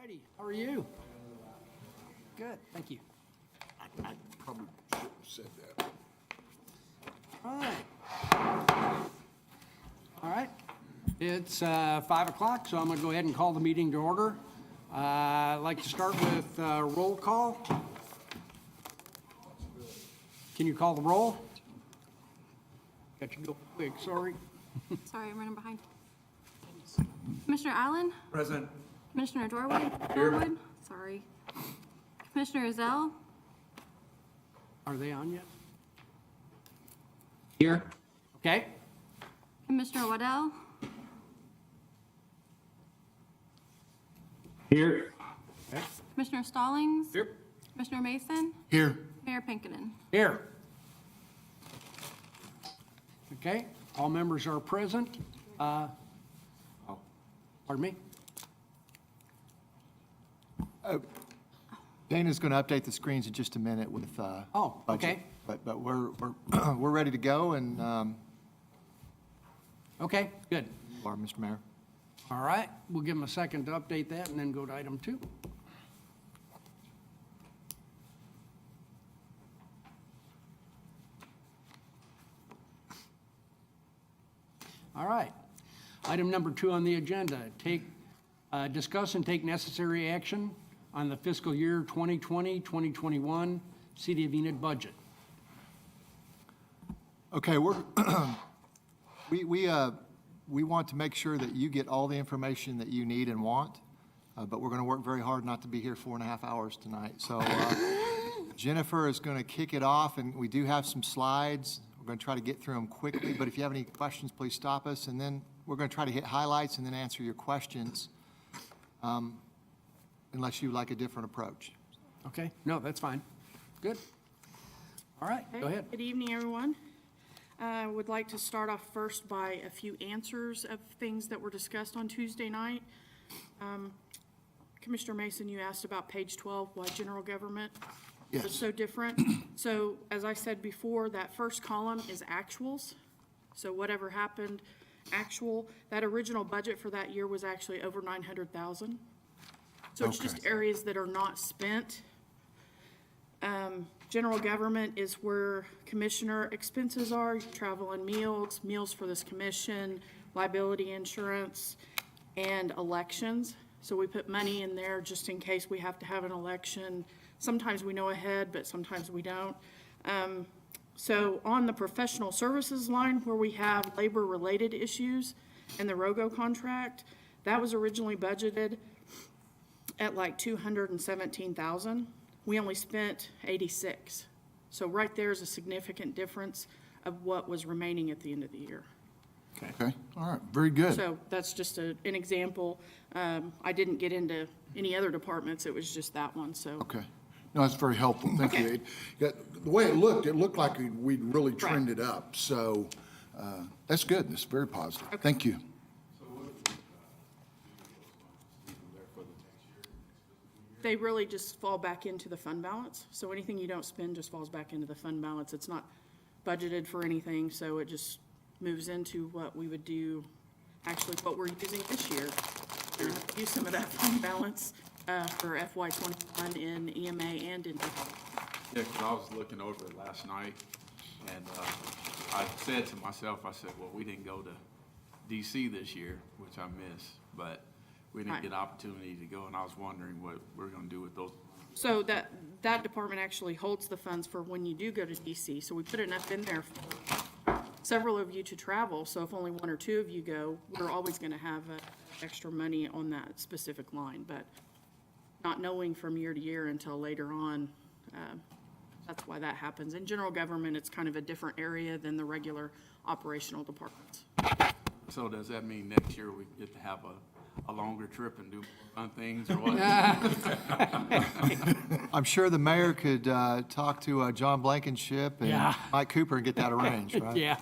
righty, how are you? Good, thank you. I probably shouldn't have said that. All right. All right, it's 5 o'clock, so I'm going to go ahead and call the meeting to order. I'd like to start with roll call. Can you call the roll? Got you go quick, sorry. Sorry, I'm running behind. Commissioner Allen? Present. Commissioner Dorwood? Sorry. Commissioner Ezell? Are they on yet? Here. Okay, Commissioner Waddell? Here. okay, Commissioner Stallings? here. Commissioner Mason? Here. Mayor Pinkinen? Here. Okay, all members are present. Pardon me? Dana's going to update the screens in just a minute with Oh, budget. okay. But we're we're ready to go, and Okay, good. Mr. Mayor. All right, we'll give them a second to update that and then go to item 2. All right. Item number 2 on the agenda, discuss and take necessary action on the fiscal year 2020-2021 City of Enid budget. Okay, we want to make sure that you get all the information that you need and want, but we're going to work very hard not to be here 4.5 hours tonight. So Jennifer is going to kick it off, and we do have some slides. We're going to try to get through them quickly, but if you have any questions, please stop us, and then we're going to try to hit highlights and then answer your questions, unless you like a different approach. Okay, no, that's fine. Good. All right, go ahead. Good evening, everyone. I would like to start off first by a few answers of things that were discussed on Tuesday night. Commissioner Mason, you asked about page 12, why general government is so different. So as I said before, that first column is actuals. So whatever happened, actual, that original budget for that year was actually over 900,000. So it's just areas that are not spent. General government is where commissioner expenses are, travel and meals, meals for this commission, liability insurance, and elections. So we put money in there just in case we have to have an election. Sometimes we know ahead, but sometimes we don't. So on the professional services line where we have labor-related issues and the ROGO contract, that was originally budgeted at like 217,000. We only spent 86. So right there is a significant difference of what was remaining at the end of the year. Okay, all right, very good. So that's just an example. I didn't get into any other departments, it was just that one, so. Okay, no, that's very helpful, thank you. Okay. The way it looked like we'd really trended up, so that's good, that's very positive. Thank you. They really just fall back into the fund balance. So anything you don't spend just falls back into the fund balance. It's not budgeted for anything, so it just moves into what we would do, actually what we're using this year. We're gonna have to use some of that fund balance for FY '21 in EMA and in. Yeah, because I was looking over it last night, and I said to myself, I said, well, we didn't go to DC this year, which I miss, but we didn't Right. get opportunity to go, and I was wondering what we're going to do with those. So that department actually holds the funds for when you do go to DC. So we put enough in there for several of you to travel. So if only 1 or 2 of you go, we're always going to have extra money on that specific line. But not knowing from year to year until later on, that's why that happens. In general government, it's kind of a different area than the regular operational departments. So does that mean next year we get to have a longer trip and do fun things, or what? I'm sure the mayor could talk to John Blankenship and Yeah. Mike Cooper and get that arranged, right? Yeah,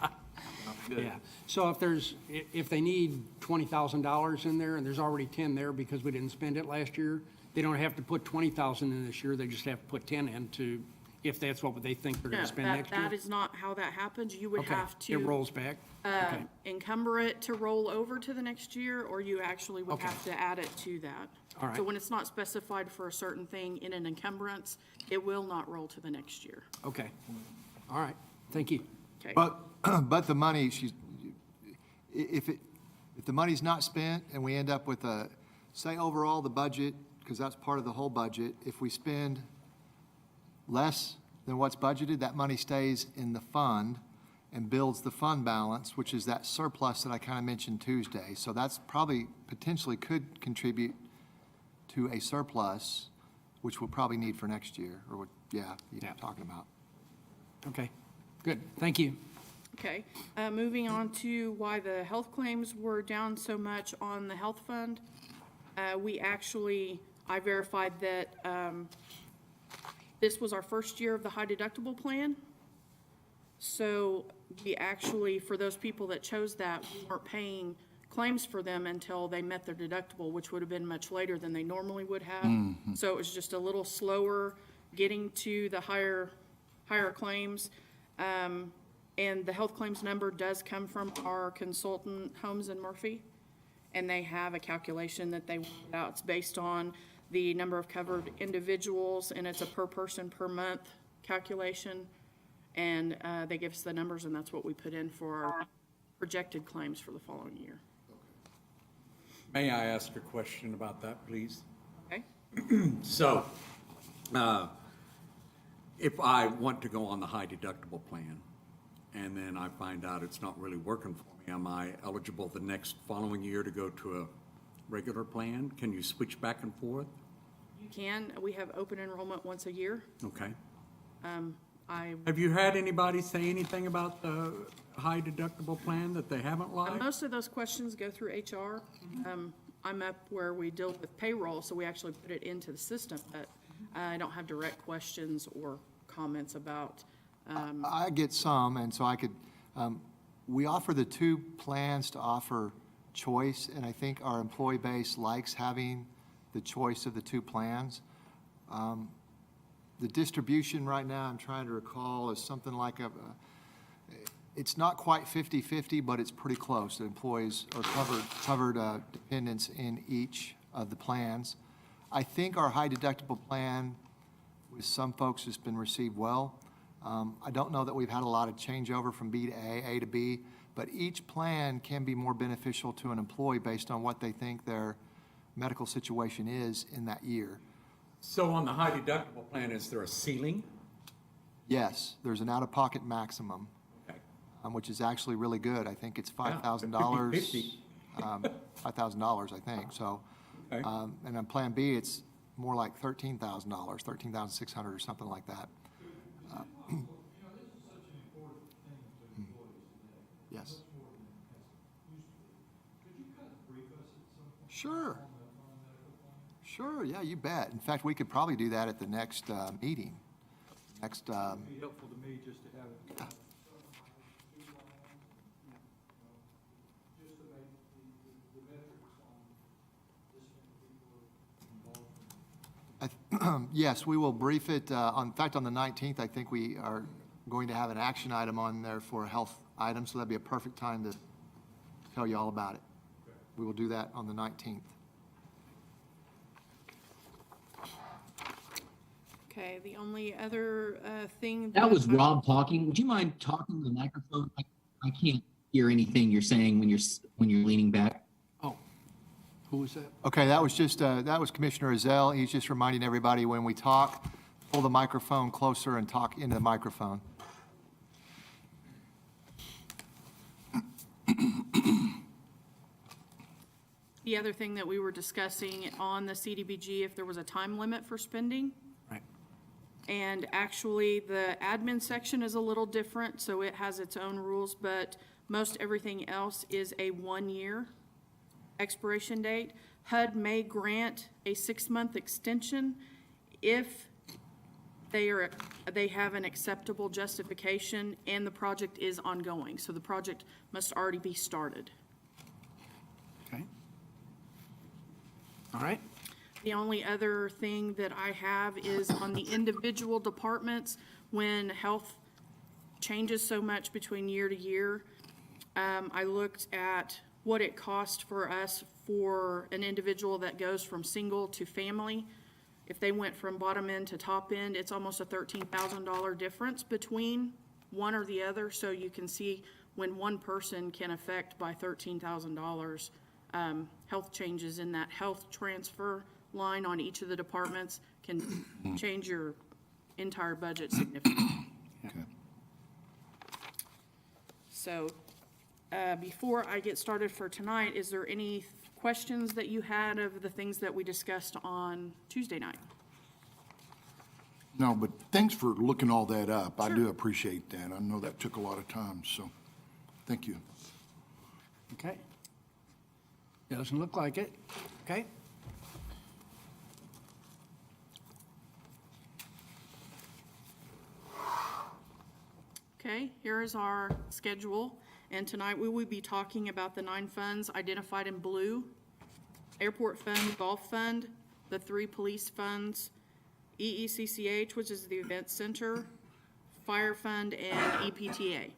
Good. yeah. So if they need $20,000 in there and there's already 10 there because we didn't spend it last year, they don't have to put 20,000 in this year, they just have to put 10 in to if that's what they think they're No, gonna spend next year? that is not how that happens. You would Okay, have it to rolls back? Okay, encumber it to roll over to the next year, or you actually would Okay. have to add it to that. All right. So when it's not specified for a certain thing in an encumbrance, it will not roll to the next year. okay. All right, thank you. Okay? But the money, if the money's not spent and we end up with say overall the budget, because that's part of the whole budget, if we spend less than what's budgeted, that money stays in the fund and builds the fund balance, which is that surplus that I kind of mentioned Tuesday. So that's probably potentially could contribute to a surplus, which we'll probably need for next year, or what, Yeah. talking about. Okay, good, thank you. Okay, moving on to why the health claims were down so much on the health fund. I verified that this was our first year of the high deductible plan. So we actually, for those people that chose that, we weren't paying claims for them until they met their deductible, which would have been much later than they normally would have. So it was just a little slower getting to the higher claims. And the health claims number does come from our consultant, Holmes and Murphy. And they have a calculation that they worked out. It's based on the number of covered individuals, and it's a per person per month calculation. And they give us the numbers, and that's what we put in for our projected claims for the following year. May I ask a question about that, please? Okay? So, if I want to go on the high deductible plan, and then I find out it's not really working for me, am I eligible the next following year to go to a regular plan? Can you switch back and forth? You can. We have open enrollment once a year. Okay. I Have you had anybody say anything about the high deductible plan that they haven't liked? Most of those questions go through HR. I'm up where we deal with payroll, so we actually put it into the system, but I don't have direct questions or comments about. I get some, and so I could, we offer the two plans to offer choice, and I think our employee base likes having the choice of the two plans. The distribution right now, I'm trying to recall, is something like it's not quite 50-50, but it's pretty close. The employees are covered dependents in each of the plans. I think our high deductible plan with some folks has been received well. I don't know that we've had a lot of changeover from B to A to B, but each plan can be more beneficial to an employee based on what they think their medical situation is in that year. So on the high deductible plan, is there a ceiling? Yes, there's an out-of-pocket maximum, Okay. which is actually really good. I think it's Yeah, $5,000. it could be $5,000, I think, so. Okay. And on Plan B, it's more like $13,000, $13,600 or something like that. Yes. Sure. Sure, yeah, you bet. In fact, we could probably do that at the next meeting. Next, Be helpful to me just to have it. Just to make the metrics on this many people involved. yes, we will brief it. In fact, on the 19th, I think we are going to have an action item on there for a health item, so that'd be a perfect time to tell you all about it. We will do that on the 19th. Okay, the only other thing. That was Rob talking. Would you mind talking to the microphone? I can't hear anything you're saying when you're leaning back. Oh, who was that? Okay, that was just, that was Commissioner Ezell. He's just reminding everybody when we talk, pull the microphone closer and talk into the microphone. The other thing that we were discussing on the CDBG, if there was a time limit for spending. Right, And actually, the admin section is a little different, so it has its own rules, but most everything else is a 1-year expiration date. HUD may grant a 6-month extension if they have an acceptable justification and the project is ongoing. So the project must already be started. okay. All right, The only other thing that I have is on the individual departments, when health changes so much between year to year, I looked at what it cost for us for an individual that goes from single to family. If they went from bottom end to top end, it's almost a $13,000 difference between one or the other. So you can see when one person can affect by $13,000, health changes in that health transfer line on each of the departments can change your entire budget significantly. Okay. So, before I get started for tonight, is there any questions that you had of the things that we discussed on Tuesday night? No, but thanks for looking all that up. I do appreciate that. I know that took a lot of time, so thank you. Okay. Doesn't look like it. Okay. Okay, here is our schedule, and tonight we will be talking about the 9 funds identified in blue: Airport Fund, Golf Fund, the 3 police funds, EECCH, which is the Event Center, Fire Fund, and EPTA.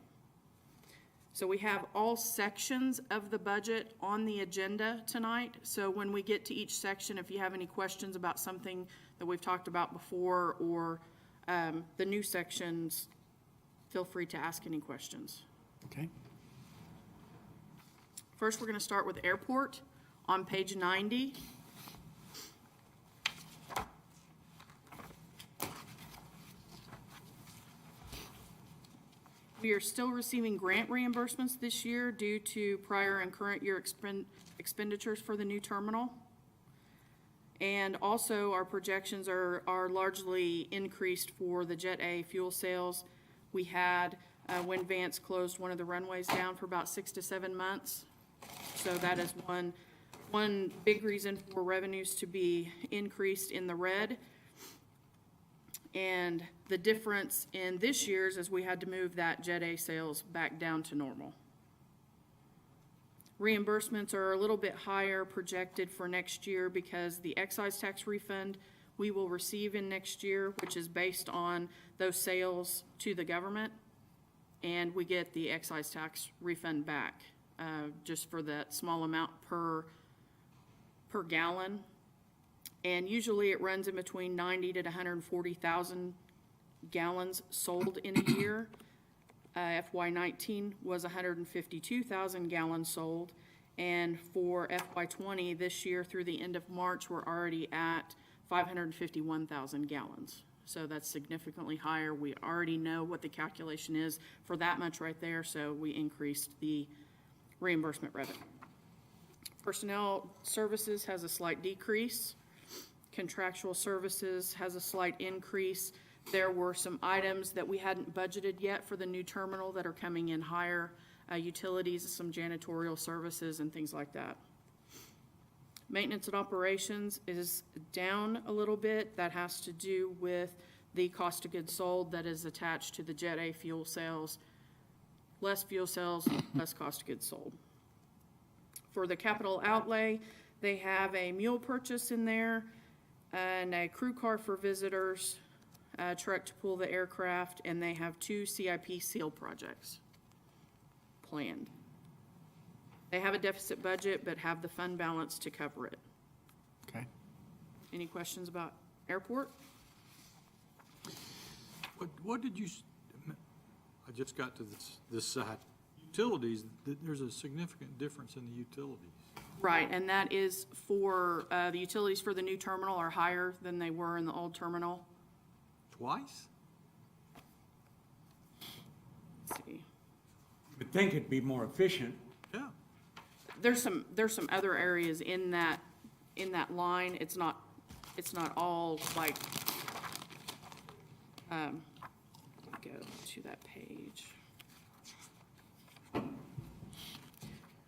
So we have all sections of the budget on the agenda tonight. So when we get to each section, if you have any questions about something that we've talked about before or the new sections, feel free to ask any questions. Okay. First, we're going to start with airport on page 90. We are still receiving grant reimbursements this year due to prior and current year expenditures for the new terminal. And also, our projections are largely increased for the Jet A fuel sales. We had, when Vance closed one of the runways down for about 6 to 7 months. So that is one big reason for revenues to be increased in the red. And the difference in this year's is we had to move that Jet A sales back down to normal. Reimbursements are a little bit higher projected for next year because the excise tax refund we will receive in next year, which is based on those sales to the government, and we get the excise tax refund back, just for that small amount per gallon. And usually it runs in between 90 to 140,000 gallons sold in a year. FY19 was 152,000 gallons sold. And for FY20, this year through the end of March, we're already at 551,000 gallons. So that's significantly higher. We already know what the calculation is for that much right there, so we increased the reimbursement revenue. Personnel services has a slight decrease. Contractual services has a slight increase. There were some items that we hadn't budgeted yet for the new terminal that are coming in higher, utilities, some janitorial services and things like that. Maintenance and operations is down a little bit. That has to do with the cost of goods sold that is attached to the Jet A fuel sales. Less fuel sales, less cost of goods sold. For the capital outlay, they have a mule purchase in there, and a crew car for visitors, a truck to pull the aircraft, and they have 2 CIP seal projects planned. They have a deficit budget, but have the fund balance to cover it. Okay. Any questions about airport? What did you, I just got to this side. Utilities, there's a significant difference in the utilities. Right, and that is for, the utilities for the new terminal are higher than they were in the old terminal. Twice? Let's see. Would think it'd be more efficient. Yeah. There's some other areas in that line. It's not all like, go to that page.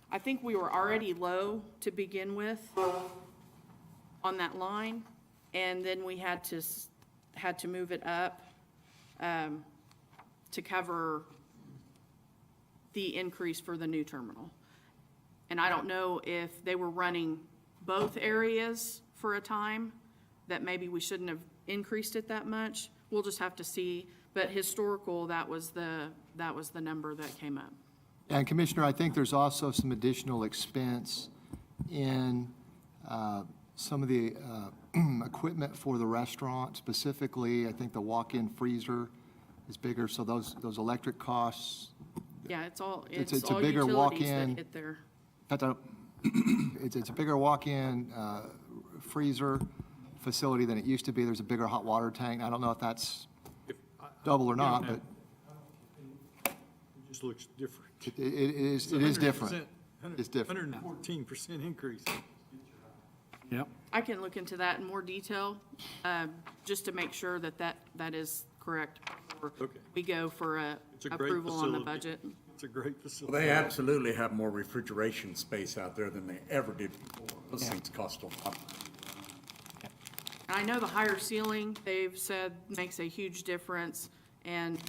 I think we were already low to begin with on that line, and then we had to move it up to cover the increase for the new terminal. And I don't know if they were running both areas for a time, that maybe we shouldn't have increased it that much. We'll just have to see, But historical, that was the number that came up. And Commissioner, I think there's also some additional expense in some of the equipment for the restaurant. Specifically, I think the walk-in freezer is bigger, so those electric costs. Yeah, it's all It's a all bigger utilities walk-in. that hit there. It's a bigger walk-in freezer facility than it used to be. There's a bigger hot water tank. I don't know if that's double or not, but It just looks different. it is different. 100%, It's different. 114% increase. Yep. I can look into that in more detail, just to make sure that is correct before Okay. we go for It's a great approval on the facility. budget. It's a great facility. They absolutely have more refrigeration space out there than they ever did before. Those things cost a lot. I know the higher ceiling, they've said, makes a huge difference, and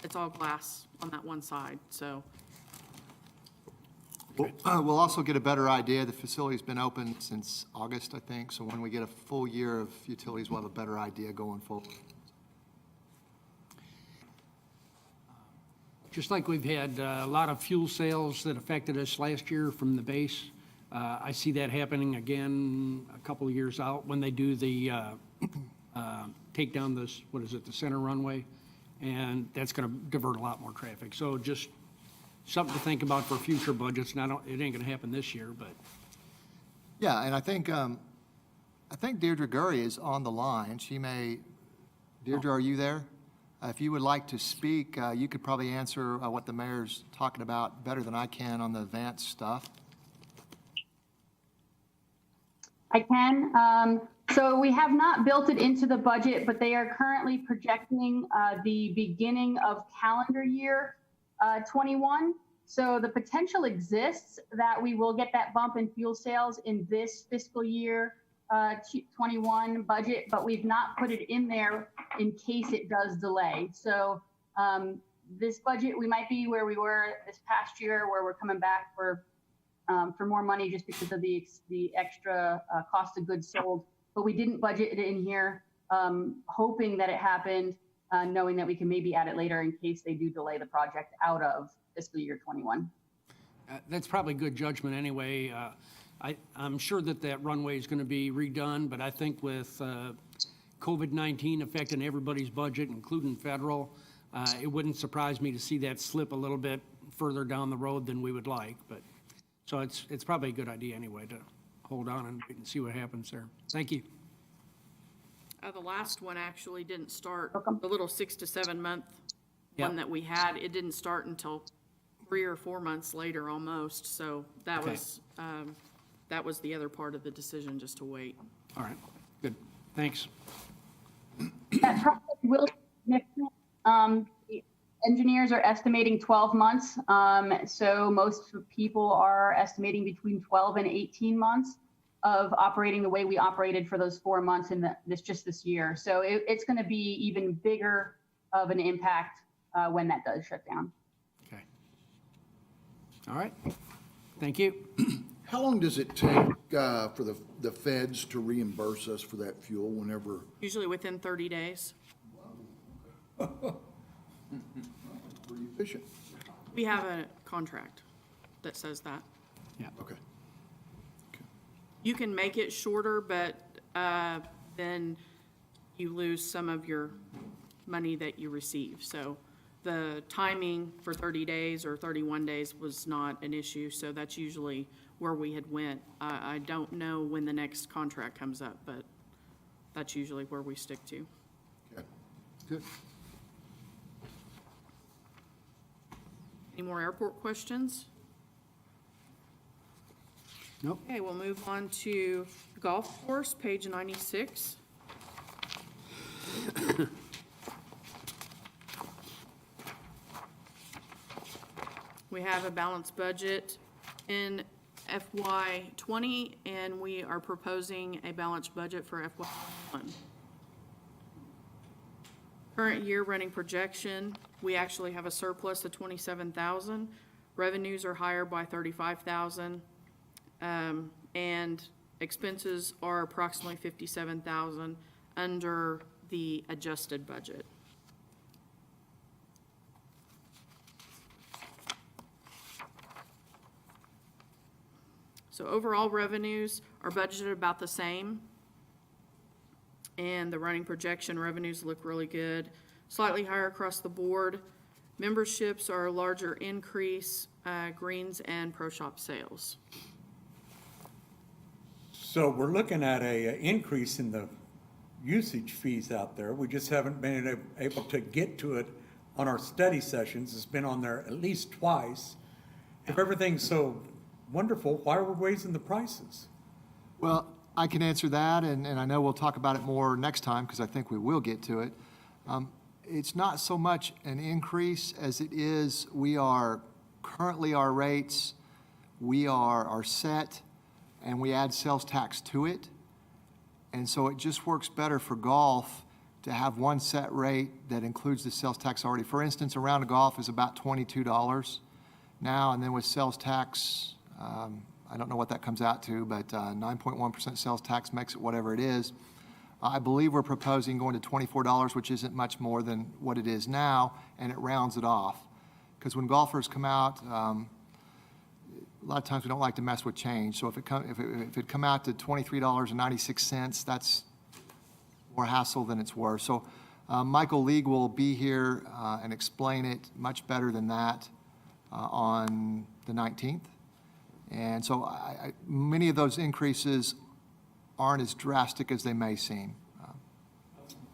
it's all glass on that one side, so. We'll also get a better idea. The facility's been open since August, I think, so when we get a full year of utilities, we'll have a better idea going forward. Just like we've had a lot of fuel sales that affected us last year from the base, I see that happening again a couple of years out when they do the, take down this, what is it, the center runway? And that's going to divert a lot more traffic. So just something to think about for future budgets. Now, it ain't going to happen this year, but Yeah, and I think Deirdre Gurry is on the line. Deirdre, are you there? If you would like to speak, you could probably answer what the mayor's talking about better than I can on the advanced stuff. I can. So we have not built it into the budget, but they are currently projecting the beginning of calendar year 21. So the potential exists that we will get that bump in fuel sales in this fiscal year 21 budget, but we've not put it in there in case it does delay. So this budget, we might be where we were this past year, where we're coming back for more money just because of the extra cost of goods sold. But we didn't budget it in here, hoping that it happened, knowing that we can maybe add it later in case they do delay the project out of fiscal year 21. that's probably good judgment anyway. I'm sure that runway is going to be redone, but I think with COVID-19 affecting everybody's budget, including federal, it wouldn't surprise me to see that slip a little bit further down the road than we would like. But so it's probably a good idea anyway to hold on and wait and see what happens there. Thank you. The last one actually didn't start, the little 6 to 7 month one that we had, it didn't start until 3 or 4 months later almost. So that was the other part of the decision, just to wait. All right, good. Thanks. That project will be significant. The engineers are estimating 12 months. So most people are estimating between 12 and 18 months of operating the way we operated for those 4 months in this year. So it's going to be even bigger of an impact when that does shut down. Okay. All right. Thank you. How long does it take for the feds to reimburse us for that fuel whenever? Usually within 30 days. Pretty efficient. We have a contract that says that. Yeah. Okay. You can make it shorter, but then you lose some of your money that you receive. So the timing for 30 days or 31 days was not an issue, so that's usually where we had went. I don't know when the next contract comes up, but that's usually where we stick to. Okay. Good. Any more airport questions? Nope. Okay, we'll move on to golf course, page 96. We have a balanced budget in FY '20, and we are proposing a balanced budget for FY '21. Current year running projection, we actually have a surplus of 27,000. Revenues are higher by 35,000. And expenses are approximately 57,000 under the adjusted budget. So overall revenues are budgeted about the same. And the running projection revenues look really good, slightly higher across the board. Memberships are a larger increase, greens and pro shop sales. So we're looking at a increase in the usage fees out there. We just haven't been able to get to it on our study sessions. It's been on there at least twice. If everything's so wonderful, why are we raising the prices? Well, I can answer that, and I know we'll talk about it more next time, because I think we will get to it. It's not so much an increase as it is, we are, currently our rates, we are set, and we add sales tax to it. And so it just works better for golf to have one set rate that includes the sales tax already. For instance, a round of golf is about $22 now, and then with sales tax, I don't know what that comes out to, but 9.1% sales tax makes it whatever it is. I believe we're proposing going to $24, which isn't much more than what it is now, and it rounds it off. Because when golfers come out, a lot of times we don't like to mess with change. So if it come out to $23.96, that's more hassle than it's worth. So Michael League will be here and explain it much better than that on the 19th. And so many of those increases aren't as drastic as they may seem.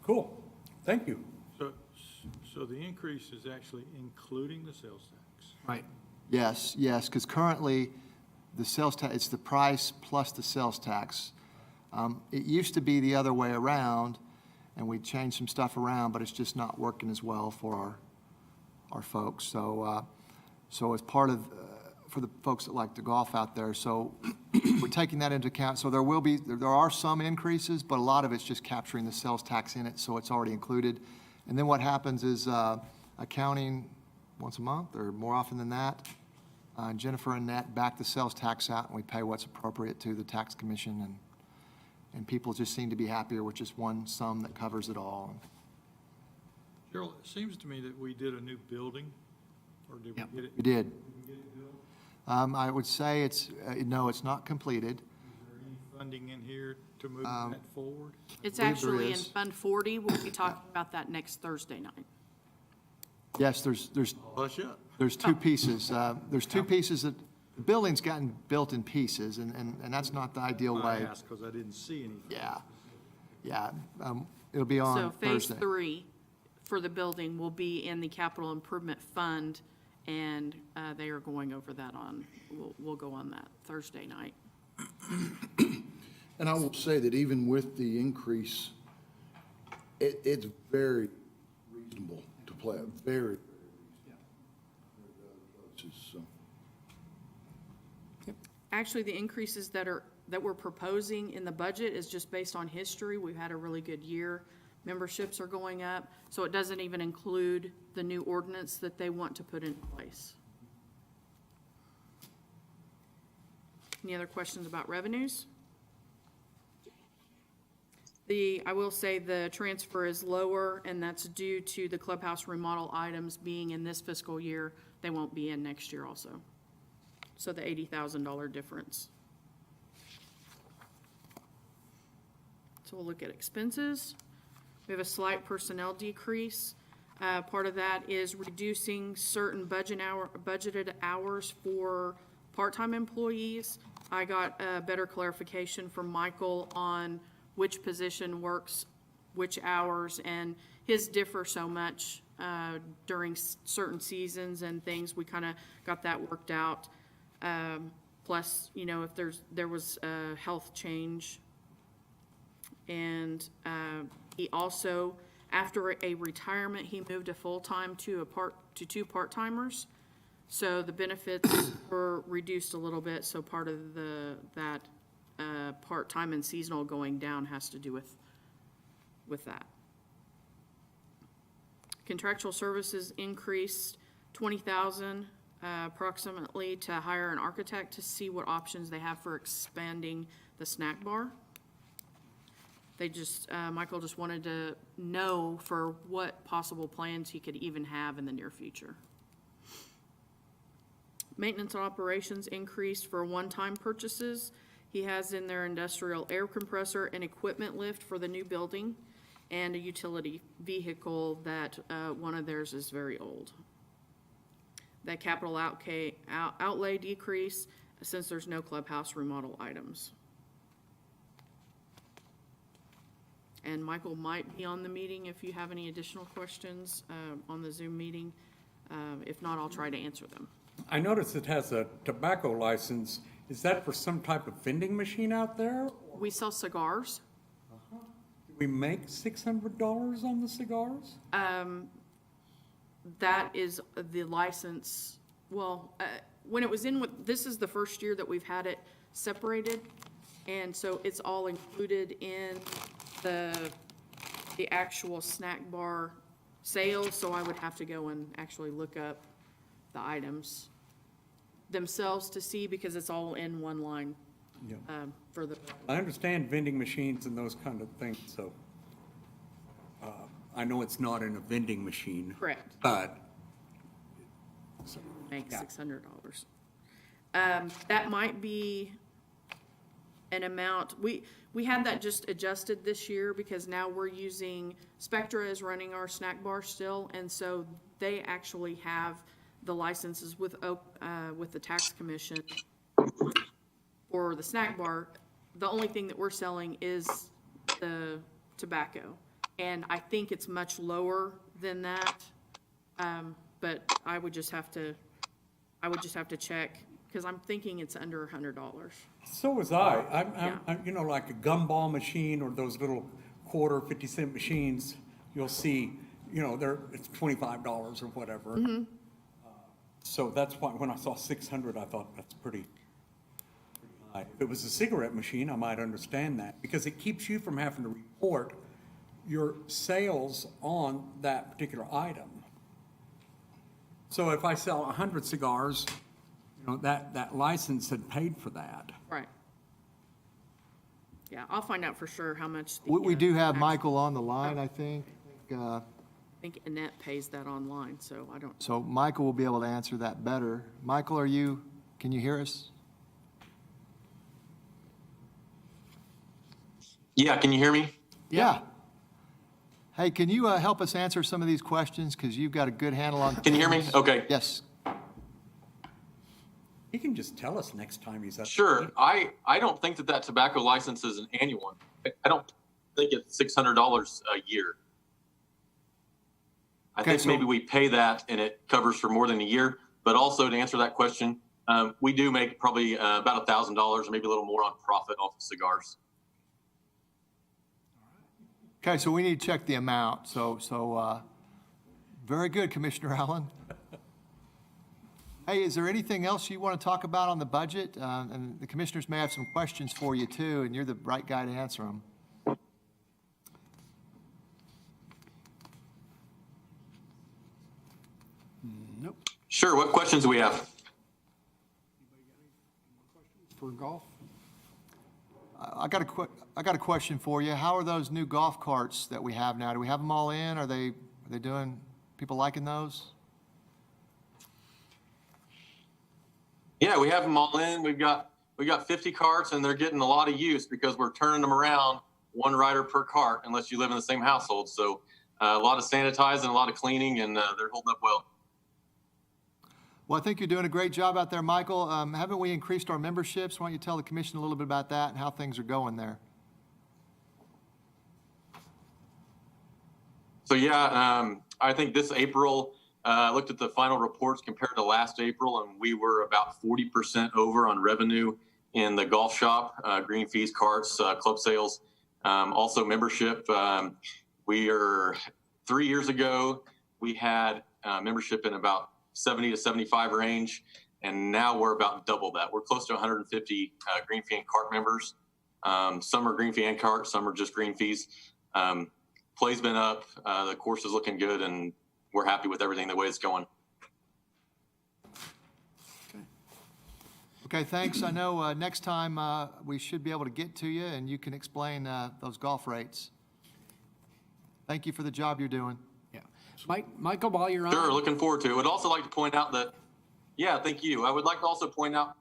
Cool, thank you. So the increase is actually including the sales tax? Right. Yes, because currently, the sales tax, it's the price plus the sales tax. It used to be the other way around, and we changed some stuff around, but it's just not working as well for our folks. So as part of, for the folks that like to golf out there, so we're taking that into account. So there are some increases, but a lot of it's just capturing the sales tax in it, so it's already included. And then what happens is accounting once a month or more often than that, Jennifer and Nat back the sales tax out, and we pay what's appropriate to the tax commission, and people just seem to be happier with just one sum that covers it all. Cheryl, it seems to me that we did a new building, or did we get it? We did. Did we get it built? I would say it's, no, it's not completed. Is there any funding in here to move that forward? It's believe there actually in is. Fund 40. We'll be talking about that next Thursday night. Yes, there's Hush up. There's two pieces. There's two pieces that, the building's gotten built in pieces, and that's not the ideal I way. asked because I didn't see anything. Yeah. It'll be So on Phase Thursday. 3 for the building will be in the capital improvement fund, and they are going over that we'll go on that Thursday night. And I will say that even with the increase, it's very reasonable to play, very reasonable. So. Actually, the increases that we're proposing in the budget is just based on history. We've had a really good year. Memberships are going up, so it doesn't even include the new ordinance that they want to put in place. Any other questions about revenues? I will say the transfer is lower, and that's due to the clubhouse remodel items being in this fiscal year. They won't be in next year also. So the $80,000 difference. So we'll look at expenses. We have a slight personnel decrease. Part of that is reducing certain budgeted hours for part-time employees. I got better clarification from Michael on which position works which hours, and his differ so much during certain seasons and things. We kind of got that worked out. Plus, if there was a health change. And he also, after a retirement, he moved a full-time to two part-timers. So the benefits were reduced a little bit, so part of that part-time and seasonal going down has to do with that. Contractual services increased $20,000 approximately to hire an architect to see what options they have for expanding the snack bar. Michael just wanted to know for what possible plans he could even have in the near future. Maintenance and operations increased for one-time purchases. He has in there industrial air compressor and equipment lift for the new building, and a utility vehicle that, one of theirs is very old. That capital outlay decrease, since there's no clubhouse remodel items. And Michael might be on the meeting if you have any additional questions, on the Zoom meeting. If not, I'll try to answer them. I notice it has a tobacco license. Is that for some type of vending machine out there? We sell cigars. Do we make $600 on the cigars? That is the license, well, when it was in with, this is the first year that we've had it separated. And so it's all included in the actual snack bar sales. So I would have to go and actually look up the items themselves to see, because it's all in one line. Yeah. For the, I understand vending machines and those kind of things, so I know it's not in a vending machine. correct, But make Yeah. $600. That might be an amount, we had that just adjusted this year because now we're using, Spectra is running our snack bar still, and so they actually have the licenses with the tax commission for the snack bar. The only thing that we're selling is the tobacco, and I think it's much lower than that. But I would just have to check, because I'm thinking it's under $100. so was I. I'm, you know, like a gumball machine or those little quarter 50-cent machines, you'll see, you know, it's $25 or whatever. So that's why when I saw 600, I thought that's pretty high. If it was a cigarette machine, I might understand that, because it keeps you from having to report your sales on that particular item. So if I sell 100 cigars, you know, that license had paid for that. Right. Yeah, I'll find out for sure how much. We do have Michael on the line, I think. I think Annette pays that online, so I don't. So Michael will be able to answer that better. Michael, can you hear us? Yeah, can you hear me? Yeah. Hey, can you help us answer some of these questions? Because you've got a good handle on. Can you hear me? Okay. Yes. He can just tell us next time he's up. Sure. I don't think that tobacco license is an annual one. I don't think it's $600 a year. I think maybe we pay that and it covers for more than a year. But also to answer that question, we do make probably about $1,000 or maybe a little more on profit off of cigars. Okay, so we need to check the amount. So very good, Commissioner Allen. Hey, is there anything else you want to talk about on the budget? And the commissioners may have some questions for you too, and you're the right guy to answer them. Nope. Sure. What questions do we have? For golf? I got a question for you. How are those new golf carts that we have now? Do we have them all in? Are they doing, people liking those? Yeah, we have them all in. We got 50 carts and they're getting a lot of use because we're turning them around, one rider per cart, unless you live in the same household. So a lot of sanitizing, a lot of cleaning, and they're holding up well. Well, I think you're doing a great job out there, Michael. Haven't we increased our memberships? Why don't you tell the commission a little bit about that and how things are going there? So yeah, I think this April, I looked at the final reports compared to last April, and we were about 40% over on revenue in the golf shop, green fees, carts, club sales, also membership. We are 3 years ago, we had membership in about 70 to 75 range, and now we're about double that. We're close to 150 green fee and cart members. Some are green fee and cart, some are just green fees. Play's been up, the course is looking good, and we're happy with everything the way it's going. Okay, thanks. I know next time we should be able to get to you and you can explain those golf rates. Thank you for the job you're doing. Yeah. Michael, while you're on. Sure, looking forward to it. Would also like to point out that Yeah, thank you. I would like to also point out,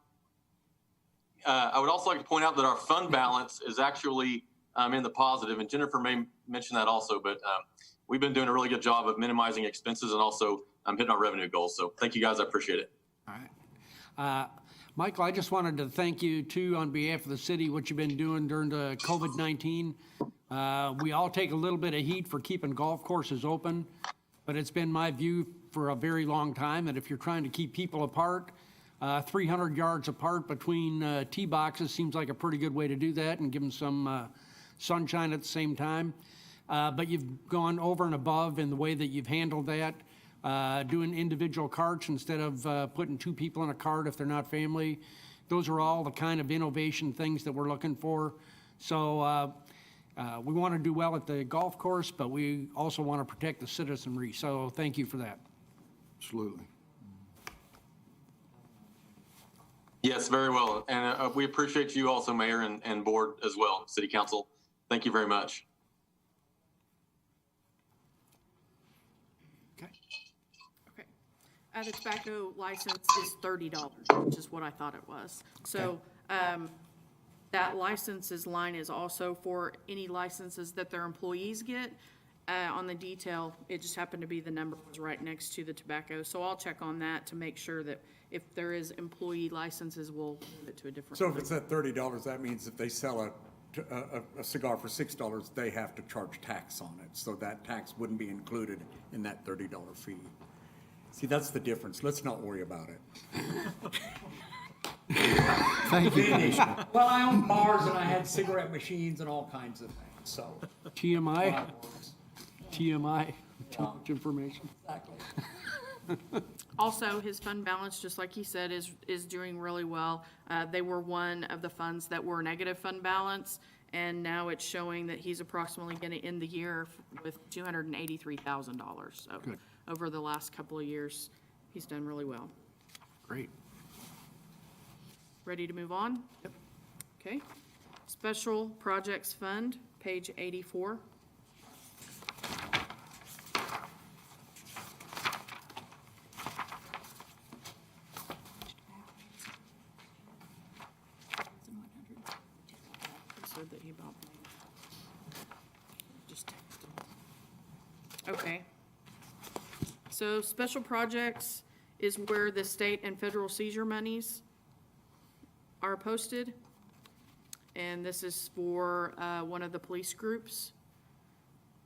that our fund balance is actually in the positive, and Jennifer may mention that also, but we've been doing a really good job of minimizing expenses and also hitting our revenue goals. So thank you guys, I appreciate it. All right. Michael, I just wanted to thank you too on behalf of the city, what you've been doing during the COVID-19. We all take a little bit of heat for keeping golf courses open, but it's been my view for a very long time that if you're trying to keep people apart, 300 yards apart between tee boxes seems like a pretty good way to do that and give them some sunshine at the same time. But you've gone over and above in the way that you've handled that, doing individual carts instead of putting two people in a cart if they're not family. Those are all the kind of innovation things that we're looking for. So we want to do well at the golf course, but we also want to protect the citizenry. So thank you for that. Absolutely. Yes, very well. And we appreciate you also, Mayor, and board as well, City Council. Thank you very much. Okay. Okay. The tobacco license is $30, which is what I thought it was. So, that licenses line is also for any licenses that their employees get. On the detail, it just happened to be the number was right next to the tobacco. So I'll check on that to make sure that if there is employee licenses, we'll move it to a different. So if it's at $30, that means if they sell a cigar for $6, they have to charge tax on it. So that tax wouldn't be included in that $30 fee. See, that's the difference. Let's not worry about it. Thank you, Commissioner. Well, I own bars and I had cigarette machines and all kinds of things, so. TMI, too much information. Exactly. Also, his fund balance, just like he said, is doing really well. They were one of the funds that were negative fund balance, and now it's showing that he's approximately going to end the year with $283,000. So Good. over the last couple of years, he's done really well. Great. Ready to move on? Yep. Okay. Special Projects Fund, page 84. Said that he bought. Just texted. Okay. So special projects is where the state and federal seizure monies are posted. And this is for one of the police groups.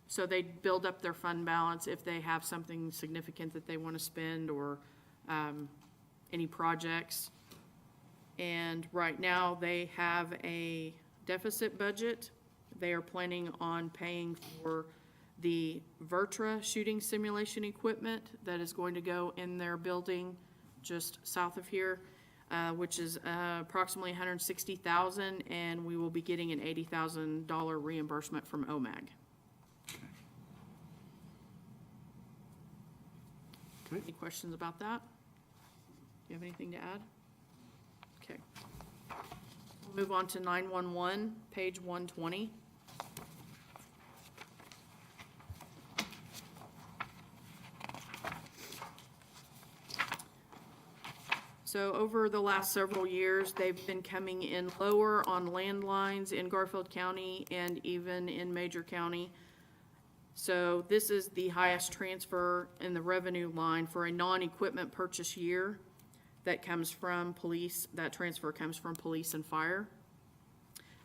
So they build up their fund balance if they have something significant that they want to spend or any projects. And right now they have a deficit budget. They are planning on paying for the Vertra shooting simulation equipment that is going to go in their building just south of here, which is approximately $160,000, and we will be getting an $80,000 reimbursement from OMAG. Okay. Any questions about that? Do you have anything to add? Okay. We'll move on to 911, page 120. So over the last several years, they've been coming in lower on landlines in Garfield County and even in Major County. So this is the highest transfer in the revenue line for a non-equipment purchase year that comes from police. That transfer comes from police and fire.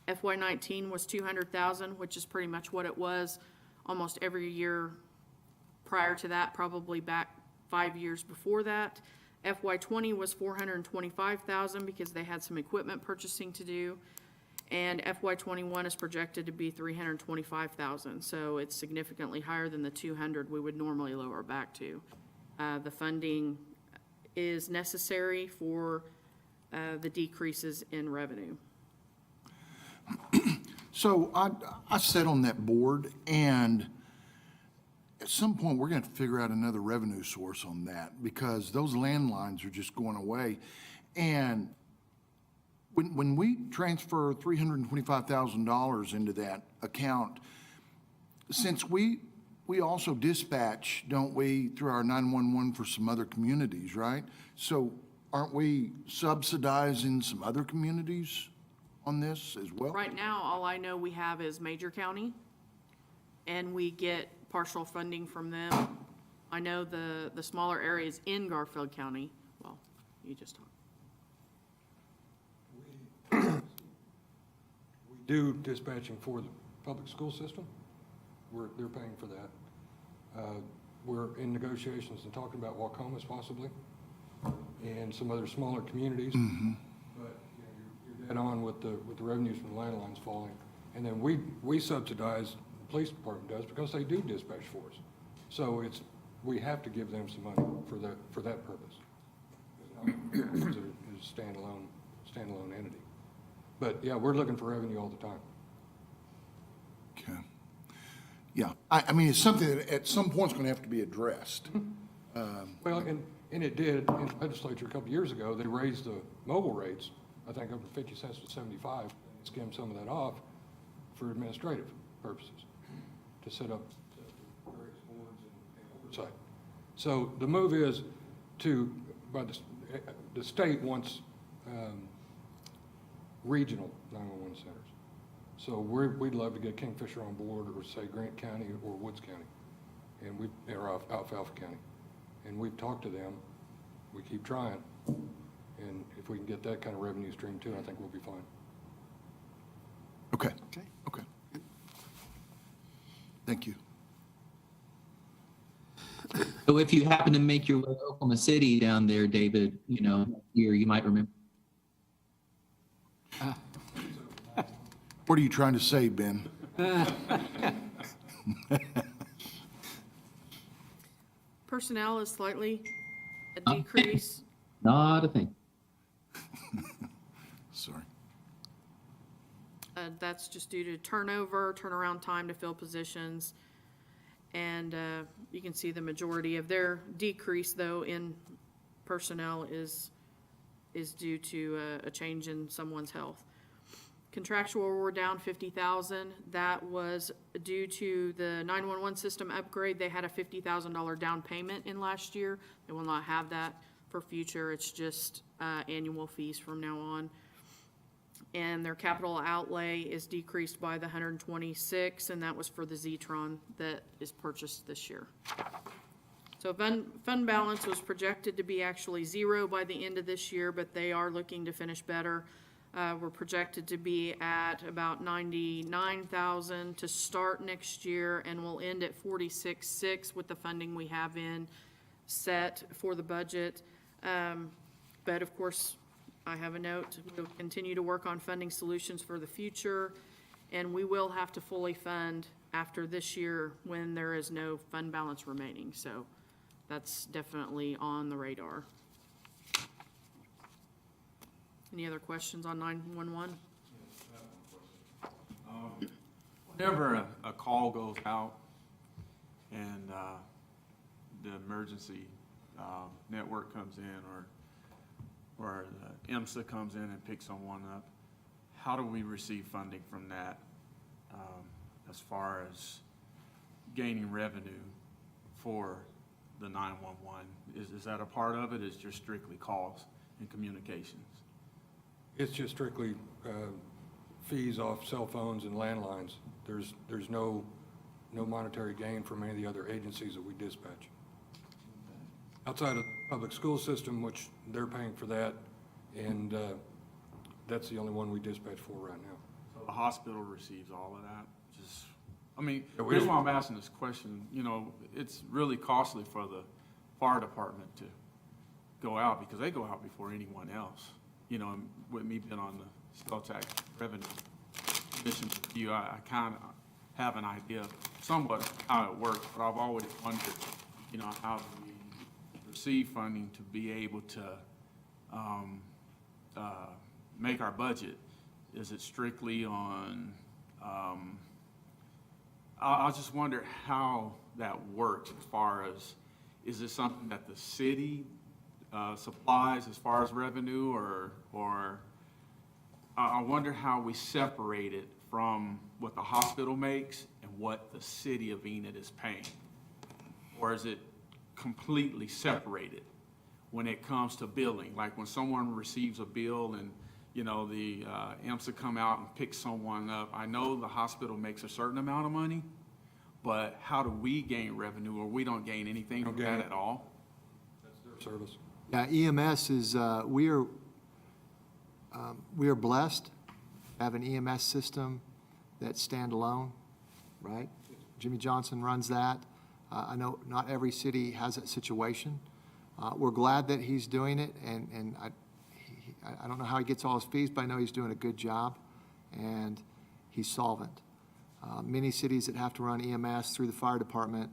FY19 was $200,000, which is pretty much what it was almost every year prior to that, probably back 5 years before that. FY20 was $425,000 because they had some equipment purchasing to do. And FY21 is projected to be $325,000. So it's significantly higher than the $200,000 we would normally lower back to. The funding is necessary for the decreases in revenue. So I sat on that board, and at some point, we're going to have to figure out another revenue source on that because those landlines are just going away. And when we transfer $325,000 into that account, since we also dispatch, don't we, through our 911 for some other communities, right? So aren't we subsidizing some other communities on this as well? Right now, all I know we have is Major County, and we get partial funding from them. I know the smaller areas in Garfield County, well, you just talked. We do dispatching for the public school system. They're paying for that. We're in negotiations and talking about Wacomas possibly, and some other smaller communities. But, you know, you're dead on with the revenues from the landlines falling. And then we subsidize, the police department does, because they do dispatch for us. So we have to give them some money for that purpose. It's a standalone entity. But yeah, we're looking for revenue all the time. Okay. Yeah, I mean, it's something that at some point is going to have to be addressed. Well, and it did in the legislature a couple of years ago. They raised the mobile rates, I think up from 50 cents to 75, skimmed some of that off for administrative purposes, to set up various boards and oversight. So the move is by the state wants regional 911 centers. So we'd love to get Kingfisher on board, or say Grant County or Woods County, or Alfalfa County. And we've talked to them. We keep trying. And if we can get that kind of revenue stream too, I think we'll be fine. Okay. Thank you. So if you happen to make your way to Oklahoma City down there, David, you know, here, you might remember. What are you trying to say, Ben? Personnel is slightly a decrease. Not a thing. Sorry. That's just due to turnaround time to fill positions. And you can see the majority of their decrease, though, in personnel is due to a change in someone's health. Contractual, we're down 50,000. That was due to the 911 system upgrade. They had a $50,000 down payment in last year. They will not have that for future. It's just annual fees from now on. And their capital outlay is decreased by the 126, and that was for the Zetron that is purchased this year. So fund balance was projected to be actually zero by the end of this year, but they are looking to finish better. We're projected to be at about 99,000 to start next year, and we'll end at 46.6 with the funding we have in set for the budget. But of course, I have a note, we'll continue to work on funding solutions for the future, and we will have to fully fund after this year when there is no fund balance remaining. So that's definitely on the radar. Any other questions on 911? Whenever a call goes out and the emergency network comes in, or the IMSA comes in and picks someone up, how do we receive funding from that as far as gaining revenue for the 911? Is that a part of it? Is just strictly calls and communications? It's just strictly fees off cell phones and landlines. There's no monetary gain from any of the other agencies that we dispatch. Outside of the public school system, which they're paying for that, and that's the only one we dispatch for right now. So the hospital receives all of that? I mean, Yeah, here's why I'm asking this question. You know, it's really costly for the fire department to go out, because they go out before anyone else. You know, and with me being on the sales tax revenue commission review, I kind of have an idea of somewhat how it works, but I've always wondered, you know, how do we receive funding to be able to make our budget? Is it strictly on, I just wonder how that works as far as, is it something that the city supplies as far as revenue, or I wonder how we separate it from what the hospital makes and what the city of Enid is paying? Or is it completely separated? when it comes to billing. Like when someone receives a bill and, you know, the EMSA come out and pick someone up. I know the hospital makes a certain amount of money, but how do we gain revenue, or we don't gain anything from that at all? Service. Yeah, EMS is, we are blessed to have an EMS system that's standalone, right? Jimmy Johnson runs that. I know not every city has that situation. We're glad that he's doing it, and I don't know how he gets all his fees, but I know he's doing a good job, and he's solvent. Many cities that have to run EMS through the fire department,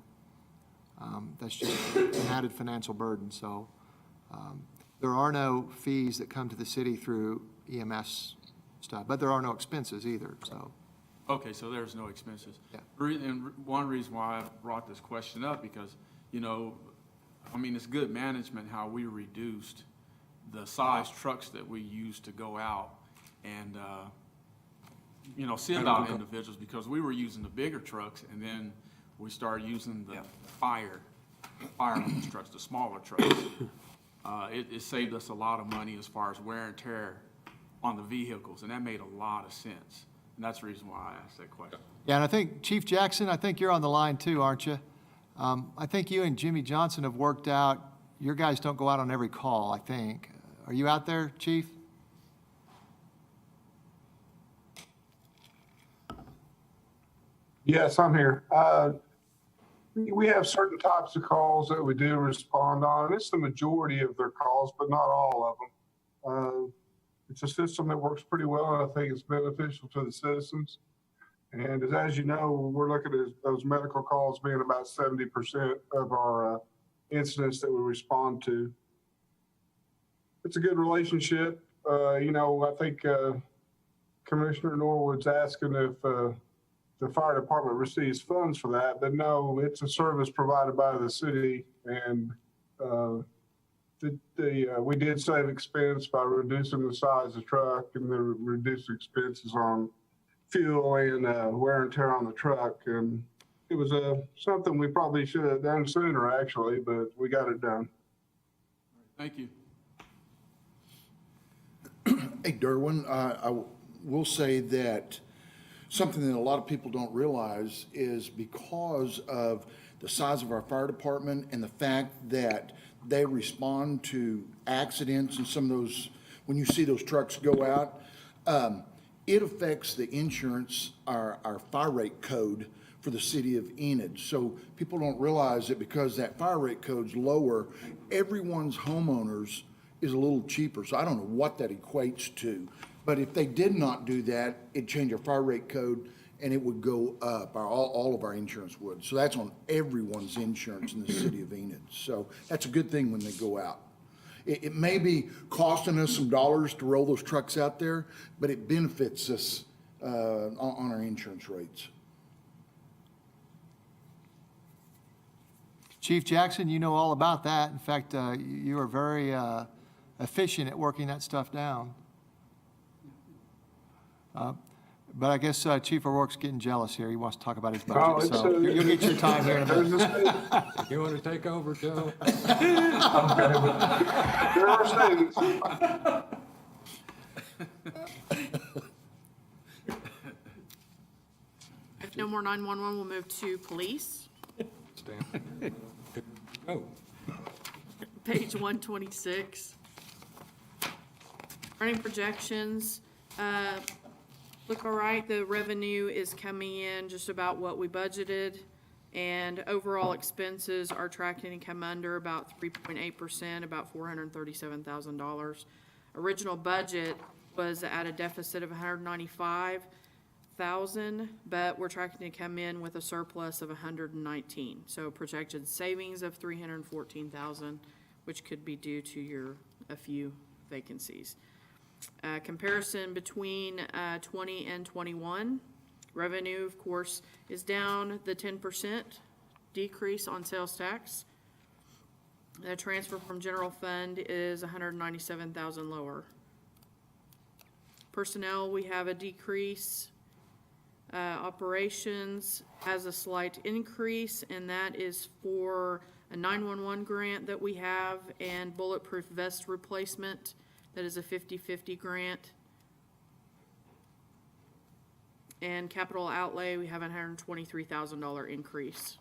that's just an added financial burden. So there are no fees that come to the city through EMS stuff, but there are no expenses either, so. Okay, so there's no expenses. Yeah. And one reason why I brought this question up, because, you know, I mean, it's good management how we reduced the size trucks that we use to go out and, you know, send out individuals, because we were using the bigger trucks, and then we started using the fireman's trucks, the smaller trucks. It saved us a lot of money as far as wear and tear on the vehicles, and that made a lot of sense. And that's the reason why I asked that question. Yeah, and I think, Chief Jackson, I think you're on the line too, aren't you? I think you and Jimmy Johnson have worked out, your guys don't go out on every call, I think. Are you out there, Chief? Yes, I'm here. We have certain types of calls that we do respond on, and it's the majority of their calls, but not all of them. It's a system that works pretty well, and I think it's beneficial to the citizens. And as you know, we're looking at those medical calls being about 70% of our incidents that we respond to. It's a good relationship. You know, I think Commissioner Norwood's asking if the fire department receives funds for that, but no, it's a service provided by the city, and we did save expense by reducing the size of the truck, and the reduced expenses on fuel and wear and tear on the truck. And it was something we probably should have done sooner, actually, but we got it done. Thank you. Hey, Derwin, I will say that something that a lot of people don't realize is because of the size of our fire department and the fact that they respond to accidents and some of those, when you see those trucks go out, it affects the insurance, our fire rate code for the city of Enid. So people don't realize that because that fire rate code's lower, everyone's homeowners is a little cheaper. So I don't know what that equates to, but if they did not do that, it'd change our fire rate code and it would go up, all of our insurance would. So that's on everyone's insurance in the city of Enid. So that's a good thing when they go out. It may be costing us some dollars to roll those trucks out there, but it benefits us on our insurance rates. Chief Jackson, you know all about that. In fact, you are very efficient at working that stuff down. But I guess Chief O'Rourke's getting jealous here. He wants to talk about his budget. Oh, So you'll get your time here in a minute. You want to take over, Joe? Okay, but there are statements. If no more 911, we'll move to police. Stand. Oh, Page 126. Earning projections, look all right. The revenue is coming in just about what we budgeted, and overall expenses are tracking to come under about 3.8%, about $437,000. Original budget was at a deficit of $195,000, but we're tracking to come in with a surplus of $119,000. So projected savings of $314,000, which could be due to a few vacancies. Comparison between 20 and 21. Revenue, of course, is down the 10% decrease on sales tax. The transfer from general fund is $197,000 lower. Personnel, we have a decrease. Operations has a slight increase, and that is for a 911 grant that we have, and bulletproof vest replacement, that is a 50/50 grant. And capital outlay, we have a $123,000 increase.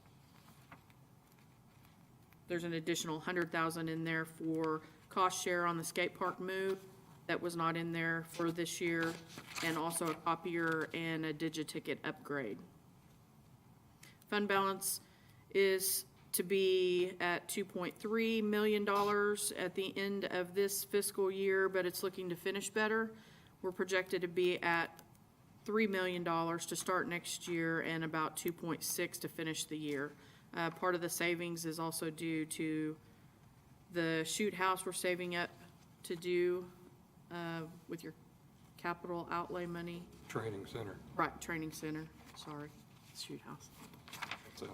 There's an additional $100,000 in there for cost share on the skate park move that was not in there for this year, and also a copier and a digiticket upgrade. Fund balance is to be at $2.3 million at the end of this fiscal year, but it's looking to finish better. We're projected to be at $3 million to start next year and about 2.6 to finish the year. Part of the savings is also due to the shoot house we're saving up to do with your capital outlay money. Training center. Right, training center, sorry, shoot house. So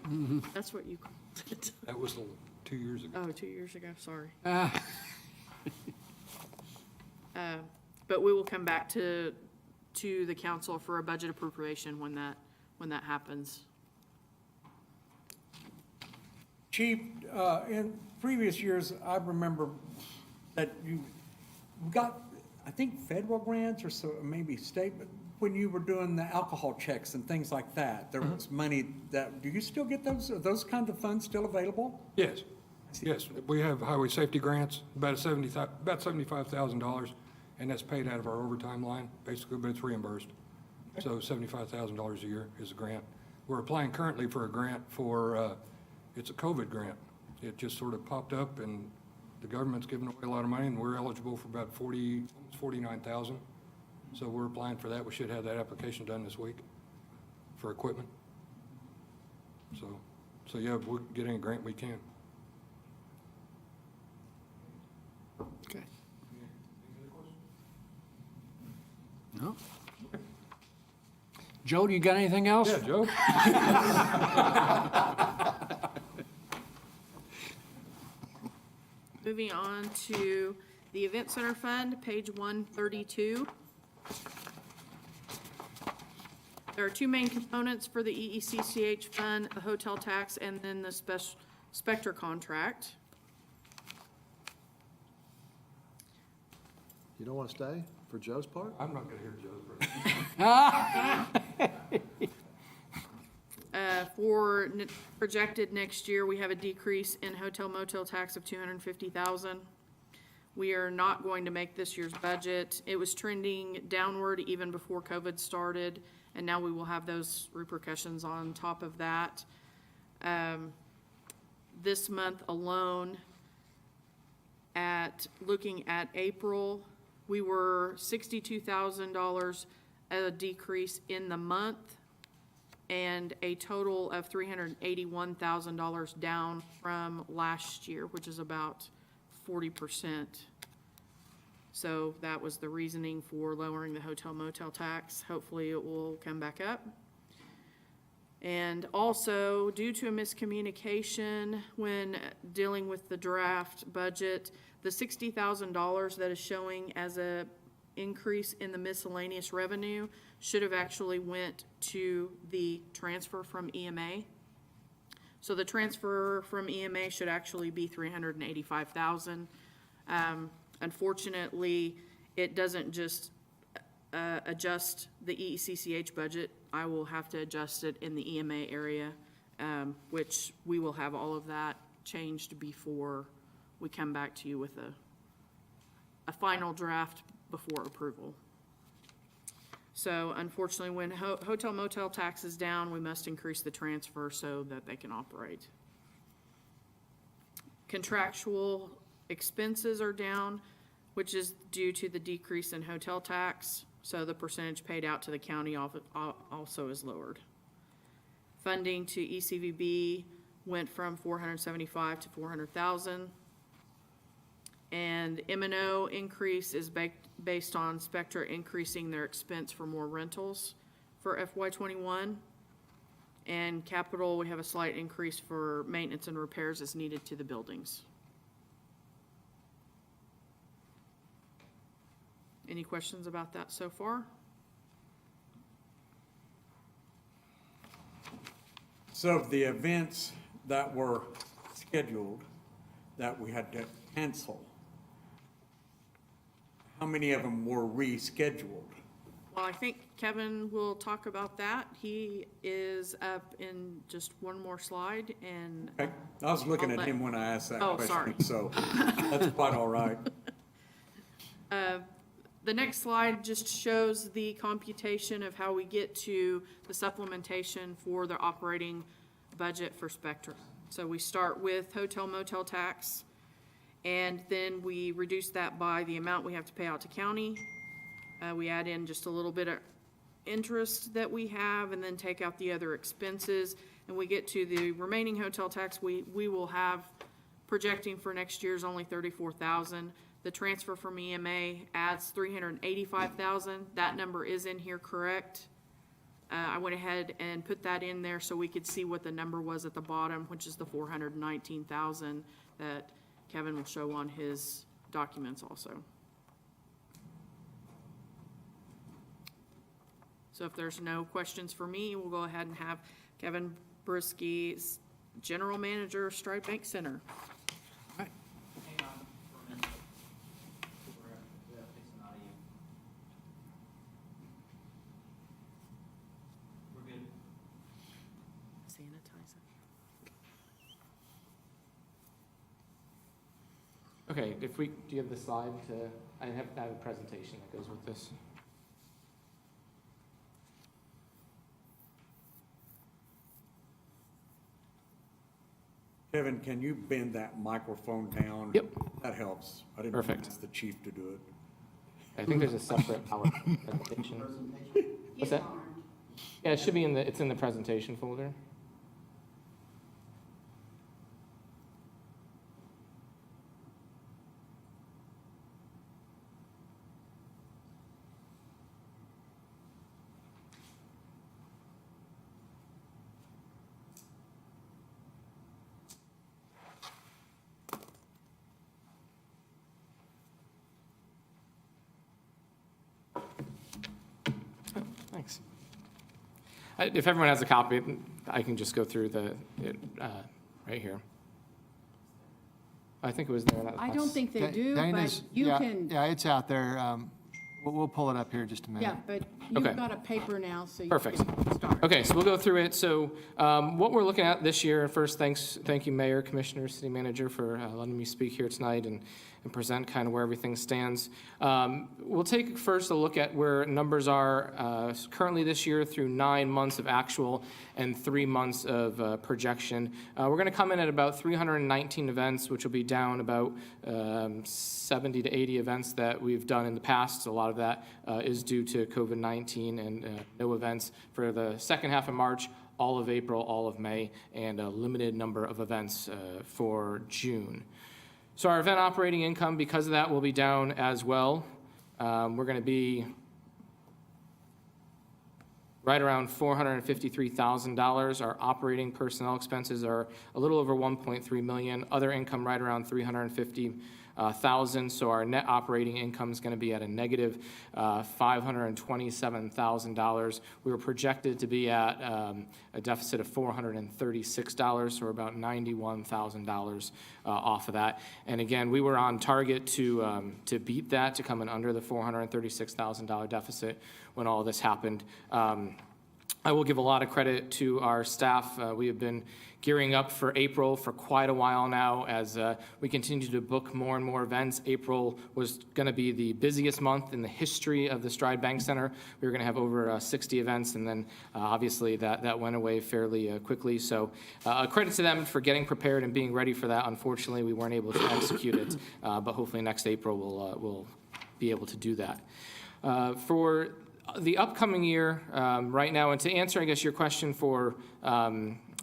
That's what you called it. that was 2 years ago. Oh, 2 years ago, sorry. But we will come back to the council for a budget appropriation when that happens. Chief, in previous years, I remember that you got, I think, federal grants or so, maybe state, but when you were doing the alcohol checks and things like that, there was money that, do you still get those? Are those kinds of funds still available? Yes, yes, we have highway safety grants, about $75,000, and that's paid out of our overtime line, basically, but it's reimbursed. So $75,000 a year is a grant. We're applying currently for a grant for, it's a COVID grant. It just sort of popped up, and the government's giving away a lot of money, and we're eligible for about almost 49,000. So we're applying for that. We should have that application done this week for equipment. So yeah, we're getting a grant we can. Okay. No? Joe, do you got anything else? Yeah, Joe? Moving on to the Event Center Fund, page 132. There are two main components for the EECCH fund, the hotel tax and then the Spectra contract. You don't want to stay for Joe's part? I'm not gonna hear Joe's version. For projected next year, we have a decrease in hotel motel tax of $250,000. We are not going to make this year's budget. It was trending downward even before COVID started, and now we will have those repercussions on top of that. This month alone, looking at April, we were $62,000 a decrease in the month, and a total of $381,000 down from last year, which is about 40%. So that was the reasoning for lowering the hotel motel tax. Hopefully it will come back up. And also, due to a miscommunication when dealing with the draft budget, the $60,000 that is showing as a increase in the miscellaneous revenue should have actually went to the transfer from EMA. So the transfer from EMA should actually be $385,000. Unfortunately, it doesn't just adjust the EECCH budget. I will have to adjust it in the EMA area, which we will have all of that changed before we come back to you with a final draft before approval. So unfortunately, when hotel motel tax is down, we must increase the transfer so that they can operate. Contractual expenses are down, which is due to the decrease in hotel tax, so the percentage paid out to the county also is lowered. Funding to ECVB went from $475,000 to $400,000. And M&O increase is based on Spectra increasing their expense for more rentals for FY21. And capital, we have a slight increase for maintenance and repairs as needed to the buildings. Any questions about that so far? So the events that were scheduled that we had to cancel, how many of them were rescheduled? Well, I think Kevin will talk about that. He is up in just one more slide, and Okay, I was looking I'll at let- him when I asked that Oh, question, sorry. so that's quite all right. the next slide just shows the computation of how we get to the supplementation for the operating budget for Spectrum. So we start with hotel motel tax, and then we reduce that by the amount we have to pay out to county. We add in just a little bit of interest that we have, and then take out the other expenses, and we get to the remaining hotel tax we will have projecting for next year's only $34,000. The transfer from EMA adds $385,000. That number is in here correct. I went ahead and put that in there so we could see what the number was at the bottom, which is the $419,000 that Kevin will show on his documents also. So if there's no questions for me, we'll go ahead and have Kevin Brisky, General Manager, Stride Bank Center. Okay, do you have the slide to, I have a presentation that goes with this. Kevin, can you bend that microphone down? Yep. That helps. I didn't Perfect. ask the chief to do it. I think there's a separate PowerPoint presentation. What's that? Yeah, it should be it's in the presentation folder. Thanks. If everyone has a copy, I can just go through right here. I think it was there. I don't think they do, Dana's- but you yeah, can, Yeah, it's out there. We'll pull it up here in just a minute. yeah, but Okay. you've got a paper now, so you Perfect. can start. Okay, so we'll go through it. So what we're looking at this year, first, thank you, Mayor, Commissioner, City Manager, for letting me speak here tonight and present kind of where everything stands. We'll take first a look at where numbers are currently this year through 9 months of actual and 3 months of projection. We're going to come in at about 319 events, which will be down about 70 to 80 events that we've done in the past. A lot of that is due to COVID-19 and no events for the second half of March, all of April, all of May, and a limited number of events for June. So our event operating income, because of that, will be down as well. We're going to be right around $453,000. Our operating personnel expenses are a little over $1.3 million. Other income right around $350,000. So our net operating income is going to be at a negative $527,000. We were projected to be at a deficit of $436, so we're about $91,000 off of that. And again, we were on target to beat that, to come in under the $436,000 deficit when all this happened. I will give a lot of credit to our staff. We have been gearing up for April for quite a while now as we continue to book more and more events. April was going to be the busiest month in the history of the Stride Bank Center. We were going to have over 60 events, and then obviously that went away fairly quickly. So credit to them for getting prepared and being ready for that. Unfortunately, we weren't able to execute it, but hopefully next April we'll be able to do that. For the upcoming year, right now, and to answer, I guess, your question for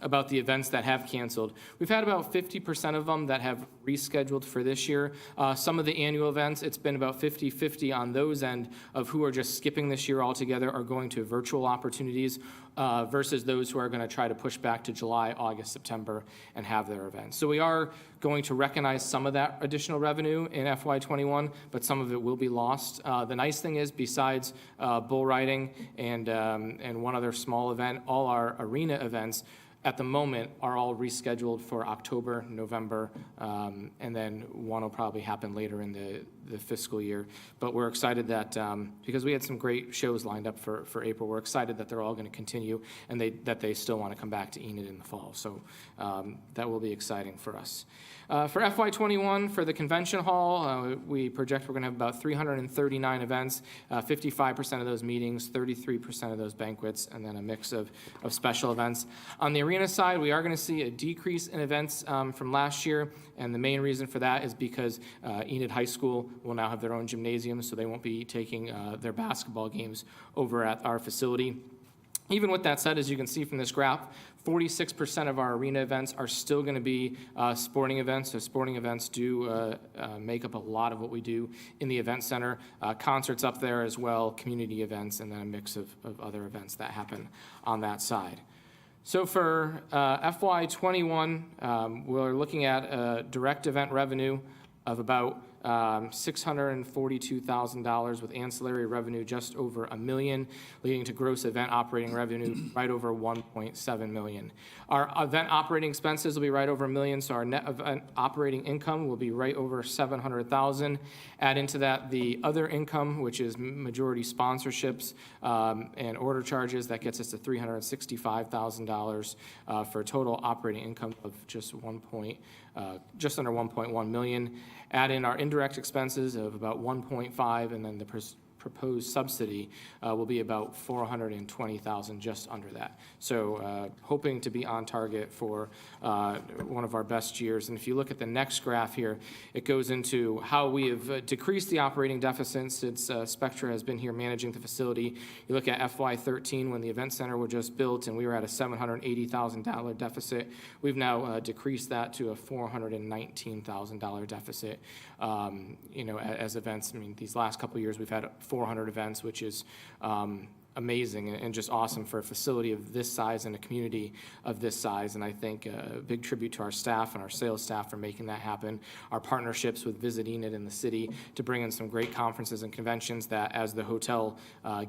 about the events that have canceled, we've had about 50% of them that have rescheduled for this year. Some of the annual events, it's been about 50-50 on those end of who are just skipping this year altogether or going to virtual opportunities versus those who are going to try to push back to July, August, September and have their events. So we are going to recognize some of that additional revenue in FY21, but some of it will be lost. The nice thing is, besides bull riding and one other small event, all our arena events at the moment, are all rescheduled for October, November, and then one will probably happen later in the fiscal year. But we're excited that, because we had some great shows lined up for April, we're excited that they're all going to continue and that they still want to come back to Enid in the fall. So that will be exciting for us. For FY21, for the convention hall, we project we're going to have about 339 events, 55% of those meetings, 33% of those banquets, and then a mix of special events. On the arena side, we are going to see a decrease in events from last year, and the main reason for that is because Enid High School will now have their own gymnasium, so they won't be taking their basketball games over at our facility. Even with that said, as you can see from this graph, 46% of our arena events are still going to be sporting events. So sporting events do make up a lot of what we do in the event center. Concerts up there as well, community events, and then a mix of other events that happen on that side. So for FY21, we're looking at direct event revenue of about $642,000 with ancillary revenue just over $1 million, leading to gross event operating revenue right over $1.7 million. Our event operating expenses will be right over $1 million, so our net event operating income will be right over $700,000. Add into that the other income, which is majority sponsorships and order charges. That gets us to $365,000 for a total operating income of just under 1.1 million. Add in our indirect expenses of about 1.5, and then the proposed subsidy will be about 420,000, just under that. So hoping to be on target for one of our best years. And if you look at the next graph here, it goes into how we have decreased the operating deficit since Spectra has been here managing the facility. You look at FY13 when the event center was just built and we were at a $780,000 deficit. We've now decreased that to a $419,000 deficit. As events, I mean, these last couple of years we've had 400 events, which is amazing and just awesome for a facility of this size and a community of this size. And I think a big tribute to our staff and our sales staff for making that happen. Our partnerships with Visit Enid in the city to bring in some great conferences and conventions that, as the hotel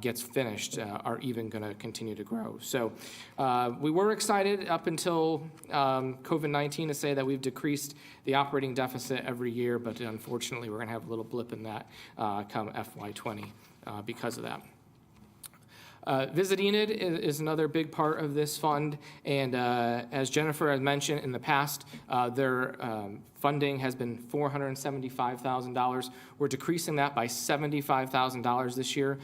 gets finished, are even going to continue to grow. So we were excited up until COVID-19 to say that we've decreased the operating deficit every year, but unfortunately we're going to have a little blip in that come FY20 because of that. Visit Enid is another big part of this fund, and as Jennifer has mentioned in the past, their funding has been $475,000. We're decreasing that by $75,000 this year.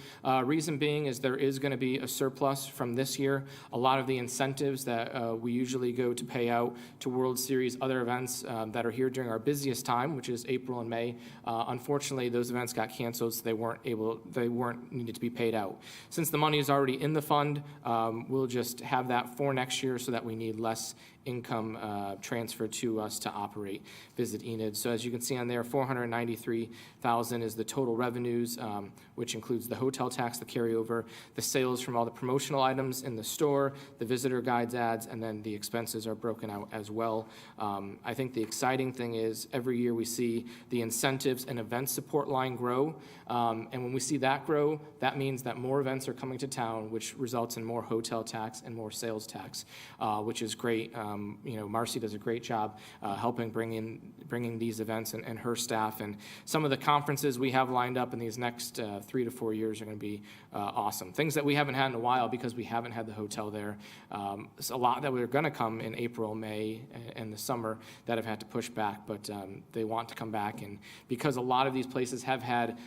Reason being is there is going to be a surplus from this year. A lot of the incentives that we usually go to pay out to World Series, other events that are here during our busiest time, which is April and May, unfortunately those events got canceled, so they weren't needed to be paid out. Since the money is already in the fund, we'll just have that for next year so that we need less income transferred to us to operate Visit Enid. So as you can see on there, $493,000 is the total revenues, which includes the hotel tax, the carryover, the sales from all the promotional items in the store, the visitor guides ads, and then the expenses are broken out as well. I think the exciting thing is every year we see the incentives and event support line grow. And when we see that grow, that means that more events are coming to town, which results in more hotel tax and more sales tax, which is great. Marcy does a great job helping bringing these events and her staff. And some of the conferences we have lined up in these next 3 to 4 years are going to be awesome. Things that we haven't had in a while because we haven't had the hotel there. It's a lot that were going to come in April, May, and the summer that have had to push back, but they want to come back. And because a lot of these places have had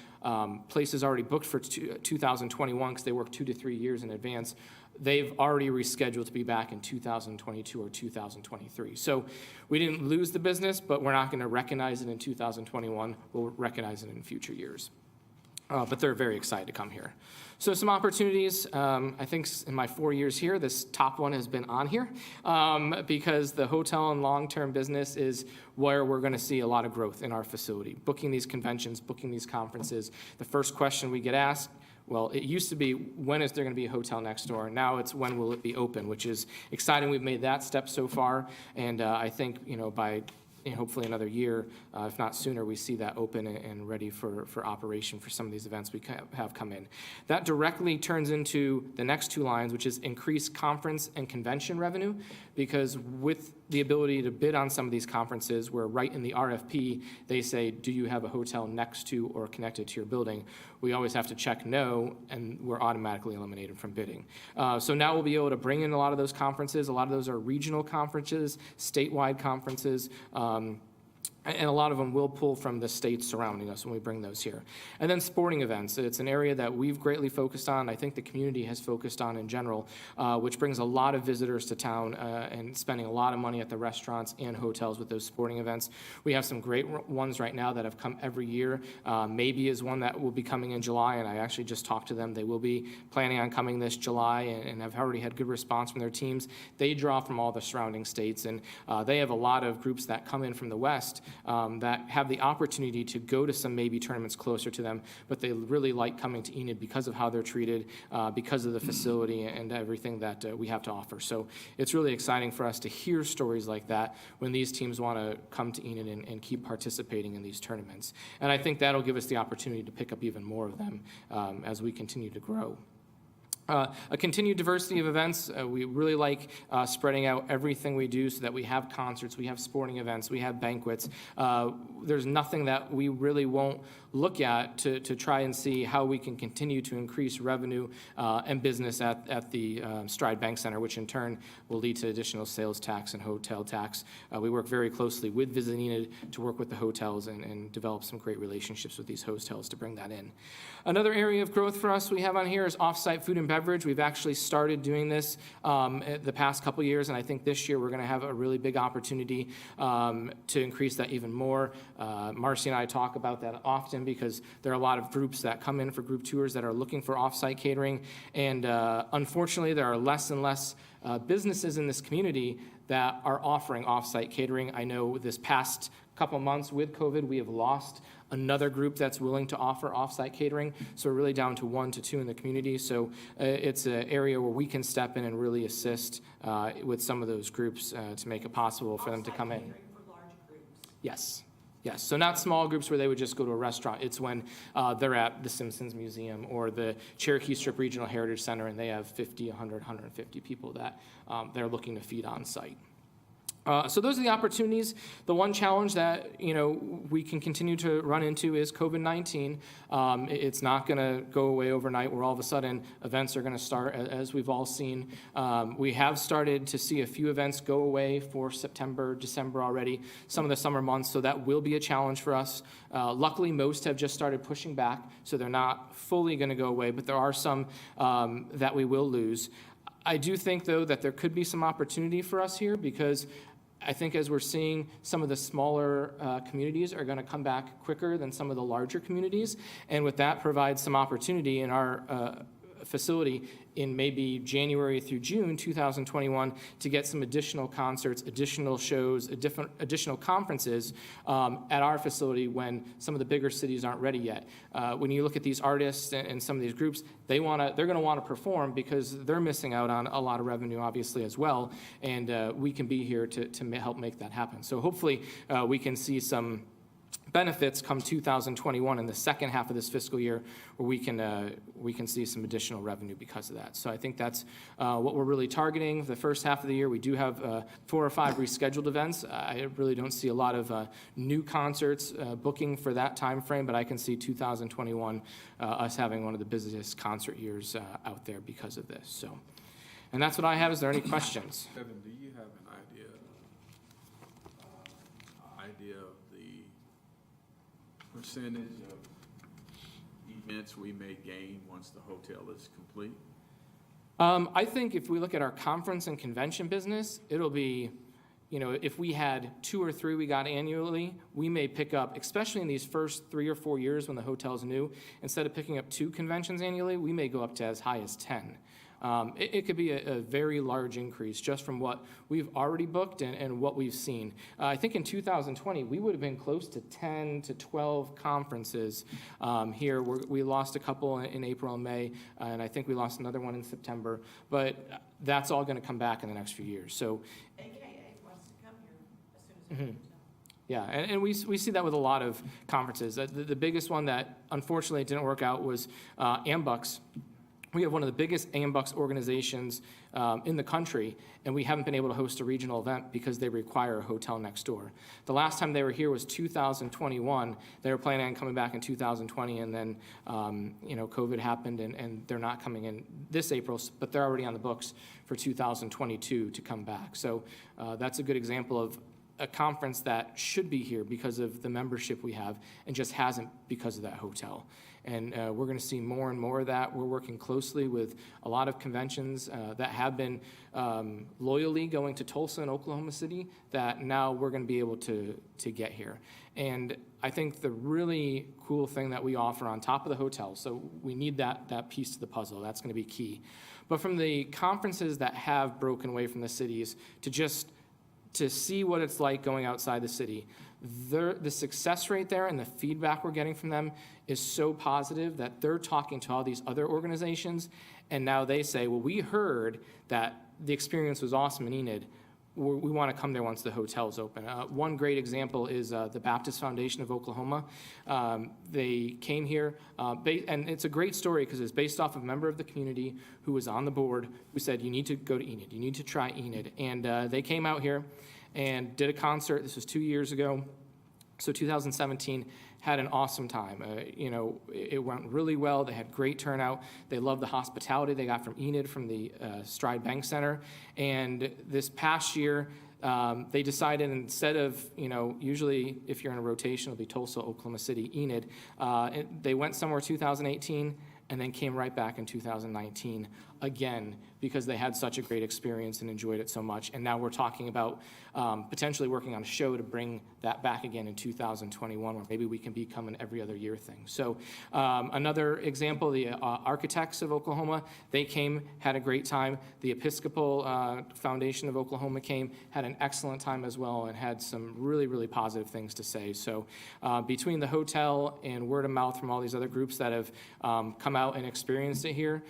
places already booked for 2021 because they work 2 to 3 years in advance, they've already rescheduled to be back in 2022 or 2023. So we didn't lose the business, but we're not going to recognize it in 2021. We'll recognize it in future years. But they're very excited to come here. So some opportunities, I think in my 4 years here, this top one has been on here because the hotel and long-term business is where we're going to see a lot of growth in our facility. Booking these conventions, booking these conferences. The first question we get asked, well, it used to be, when is there going to be a hotel next door? Now it's, when will it be open, which is exciting. We've made that step so far, and I think, by hopefully another year, if not sooner, we see that open and ready for operation for some of these events we have come in. That directly turns into the next two lines, which is increased conference and convention revenue, because with the ability to bid on some of these conferences, where right in the RFP, they say, do you have a hotel next to or connected to your building? We always have to check no, and we're automatically eliminated from bidding. So now we'll be able to bring in a lot of those conferences. A lot of those are regional conferences, statewide conferences, and a lot of them will pull from the states surrounding us when we bring those here. And then sporting events. It's an area that we've greatly focused on. I think the community has focused on in general, which brings a lot of visitors to town and spending a lot of money at the restaurants and hotels with those sporting events. We have some great ones right now that have come every year. Maybe is one that will be coming in July, and I actually just talked to them. They will be planning on coming this July and have already had good response from their teams. They draw from all the surrounding states, and they have a lot of groups that come in from the West that have the opportunity to go to some maybe tournaments closer to them, but they really like coming to Enid because of how they're treated, because of the facility and everything that we have to offer. So it's really exciting for us to hear stories like that when these teams want to come to Enid and keep participating in these tournaments. And I think that'll give us the opportunity to pick up even more of them as we continue to grow. A continued diversity of events. We really like spreading out everything we do so that we have concerts, we have sporting events, we have banquets. There's nothing that we really won't look at to try and see how we can continue to increase revenue and business at the Stride Bank Center, which in turn will lead to additional sales tax and hotel tax. We work very closely with Visit Enid to work with the hotels and develop some great relationships with these hotels to bring that in. Another area of growth for us we have on here is off-site food and beverage. We've actually started doing this the past couple years, and I think this year we're going to have a really big opportunity to increase that even more. Marcy and I talk about that often because there are a lot of groups that come in for group tours that are looking for off-site catering, and unfortunately there are less and less businesses in this community that are offering off-site catering. I know this past couple months with COVID, we have lost another group that's willing to offer off-site catering. So we're really down to 1 to 2 in the community. So it's an area where we can step in and really assist with some of those groups to make it possible for them to come in. Yes. Yes, so not small groups where they would just go to a restaurant. It's when they're at the Simpsons Museum or the Cherokee Strip Regional Heritage Center and they have 50, 100, 150 people that they're looking to feed on site. So those are the opportunities. The one challenge that we can continue to run into is COVID-19. It's not going to go away overnight where all of a sudden events are going to start, as we've all seen. We have started to see a few events go away for September, December already, some of the summer months, so that will be a challenge for us. Luckily, most have just started pushing back, so they're not fully going to go away, but there are some that we will lose. I do think, though, that there could be some opportunity for us here because I think as we're seeing, some of the smaller communities are going to come back quicker than some of the larger communities. And with that, provides some opportunity in our facility in maybe January through June 2021 to get some additional concerts, additional shows, additional conferences at our facility when some of the bigger cities aren't ready yet. When you look at these artists and some of these groups, they're going to want to perform because they're missing out on a lot of revenue, obviously, as well. And we can be here to help make that happen. So hopefully we can see some benefits come 2021 in the second half of this fiscal year where we can see some additional revenue because of that. So I think that's what we're really targeting. The first half of the year, we do have 4 or 5 rescheduled events. I really don't see a lot of new concerts booking for that time frame, but I can see 2021 us having one of the busiest concert years out there because of this. So, and that's what I have. Is there any questions? Kevin, do you have an idea of the percentage of events we may gain once the hotel is complete? I think if we look at our conference and convention business, it'll be, if we had 2 or 3 we got annually, we may pick up, especially in these first 3 or 4 years when the hotel's new, instead of picking up 2 conventions annually, we may go up to as high as 10. It could be a very large increase just from what we've already booked and what we've seen. I think in 2020, we would have been close to 10 to 12 conferences here. We lost a couple in April and May, and I think we lost another one in September. But that's all going to come back in the next few years. So, AKA wants to come here as soon as Yeah, and we see that with a lot of conferences. The biggest one that unfortunately didn't work out was AMBUCS. We have one of the biggest AMBUCS organizations in the country, and we haven't been able to host a regional event because they require a hotel next door. The last time they were here was 2021. They were planning on coming back in 2020, and then COVID happened, and they're not coming in this April, but they're already on the books for 2022 to come back. So that's a good example of a conference that should be here because of the membership we have and just hasn't because of that hotel. And we're going to see more and more of that. We're working closely with a lot of conventions that have been loyally going to Tulsa and Oklahoma City that now we're going to be able to get here. And I think the really cool thing that we offer on top of the hotel, so we need that piece to the puzzle. That's going to be key. But from the conferences that have broken away from the cities to see what it's like going outside the city, the success rate there and the feedback we're getting from them is so positive that they're talking to all these other organizations, and now they say, well, we heard that the experience was awesome in Enid. We want to come there once the hotel's open. One great example is the Baptist Foundation of Oklahoma. They came here, and it's a great story because it's based off of a member of the community who was on the board who said, you need to go to Enid. You need to try Enid. And they came out here and did a concert. This was 2 years ago. So 2017, had an awesome time. It went really well. They had great turnout. They loved the hospitality they got from Enid, from the Stride Bank Center. And this past year, they decided instead of, usually if you're in a rotation, it'll be Tulsa, Oklahoma City, Enid. They went somewhere 2018 and then came right back in 2019 again because they had such a great experience and enjoyed it so much. And now we're talking about potentially working on a show to bring that back again in 2021, where maybe we can become an every other year thing. So another example, the Architects of Oklahoma, they came, had a great time. The Episcopal Foundation of Oklahoma came, had an excellent time as well, and had some really, really positive things to say. So between the hotel and word of mouth from all these other groups that have come out and experienced it here,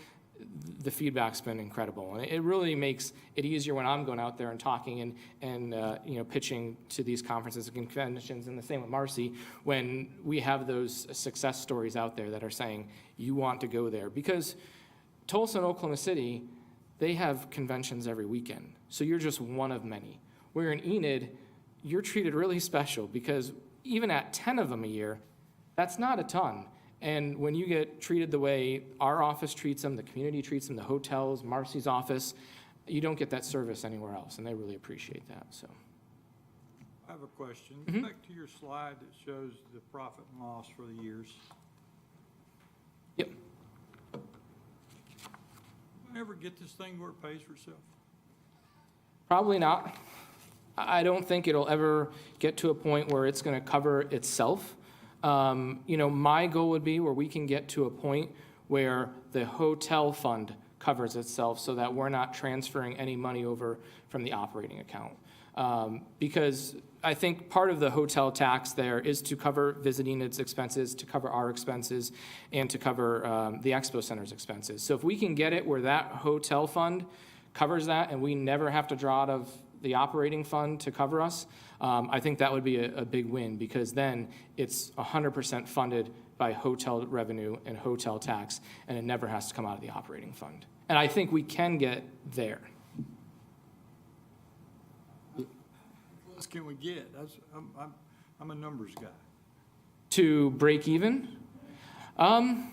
the feedback's been incredible. And it really makes it easier when I'm going out there and talking and pitching to these conferences and conventions, and the same with Marcy, when we have those success stories out there that are saying, you want to go there. Because Tulsa and Oklahoma City, they have conventions every weekend. So you're just one of many. Where in Enid, you're treated really special because even at 10 of them a year, that's not a ton. And when you get treated the way our office treats them, the community treats them, the hotels, Marcy's office, you don't get that service anywhere else, and they really appreciate that. So, I have a question. Mm-hmm. Back to your slide that shows the profit and loss for the years. Yep. Do I ever get this thing where it pays for itself? Probably not. I don't think it'll ever get to a point where it's going to cover itself. My goal would be where we can get to a point where the hotel fund covers itself so that we're not transferring any money over from the operating account. Because I think part of the hotel tax there is to cover visiting its expenses, to cover our expenses, and to cover the Expo Center's expenses. So if we can get it where that hotel fund covers that and we never have to draw out of the operating fund to cover us, I think that would be a big win, because then it's 100% funded by hotel revenue and hotel tax, and it never has to come out of the operating fund. And I think we can get there. What else can we get? I'm a numbers guy. To break even? I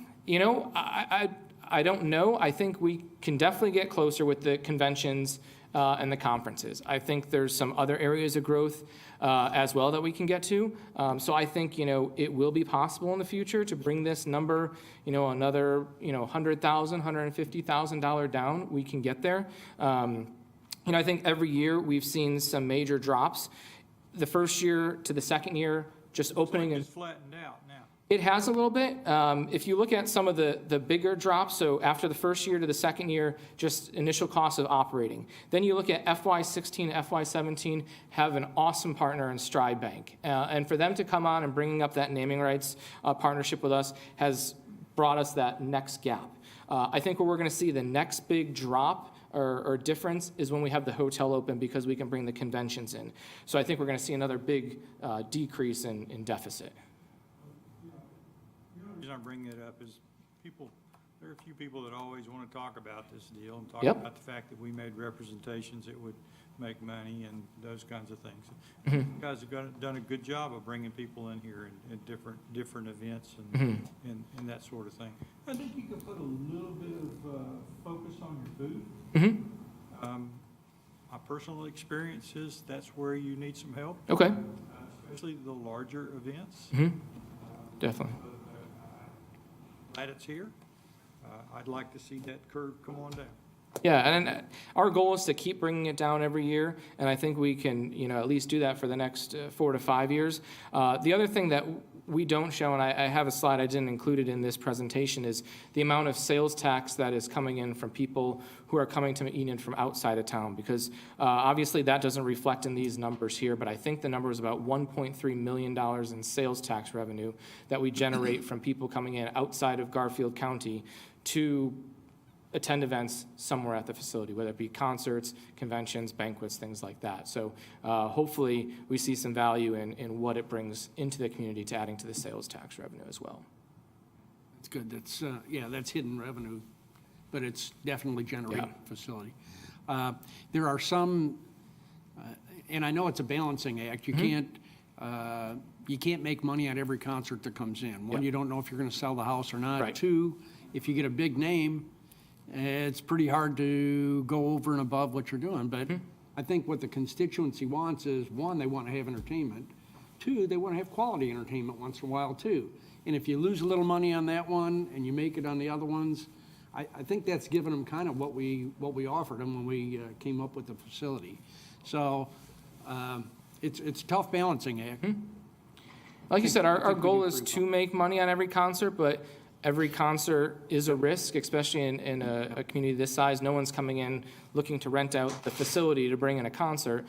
don't know. I think we can definitely get closer with the conventions and the conferences. I think there's some other areas of growth as well that we can get to. So I think, it will be possible in the future to bring this number, another, $100,000, $150,000 down. We can get there. I think every year we've seen some major drops. The first year to the second year, just opening and It's flattened out now. it has a little bit. If you look at some of the bigger drops, so after the first year to the second year, just initial cost of operating. Then you look at FY16, FY17, have an awesome partner in Stride Bank. And for them to come on and bringing up that naming rights partnership with us has brought us that next gap. I think where we're going to see the next big drop or difference is when we have the hotel open because we can bring the conventions in. So I think we're going to see another big decrease in deficit. The reason I bring it up is there are a few people that always want to talk about this deal and talk Yep. about the fact that we made representations that would make money and those kinds of things. Mm-hmm. You guys have done a good job of bringing people in here in different events and that sort of thing. I think you could put a little bit of focus on your food. Mm-hmm. My personal experience is that's where you need some help. Okay. Especially the larger events. Mm-hmm. Definitely. Glad it's here. I'd like to see that curve come on down. Yeah, and our goal is to keep bringing it down every year, and I think we can, at least do that for the next 4 to 5 years. The other thing that we don't show, and I have a slide, I didn't include it in this presentation, is the amount of sales tax that is coming in from people who are coming to Enid from outside of town, because obviously that doesn't reflect in these numbers here, but I think the number is about $1.3 million in sales tax revenue that we generate from people coming in outside of Garfield County to attend events somewhere at the facility, whether it be concerts, conventions, banquets, things like that. So hopefully we see some value in what it brings into the community to adding to the sales tax revenue as well. That's good. That's, that's hidden revenue, but it's definitely generating facility. There are some, and I know it's a balancing act. You can't make money on every concert that comes in. One, you don't know if you're going to sell the house or not. Right. Two, if you get a big name, it's pretty hard to go over and above what you're doing. But I think what the constituency wants is, one, they want to have entertainment. Two, they want to have quality entertainment once in a while too. And if you lose a little money on that one and you make it on the other ones, I think that's given them kind of what we offered them when we came up with the facility. So it's a tough balancing act. Like you said, I our think we goal do is pretty to make money on every concert, but every concert is a risk, especially in a community this size. No one's coming in looking to rent out the facility to bring in a concert.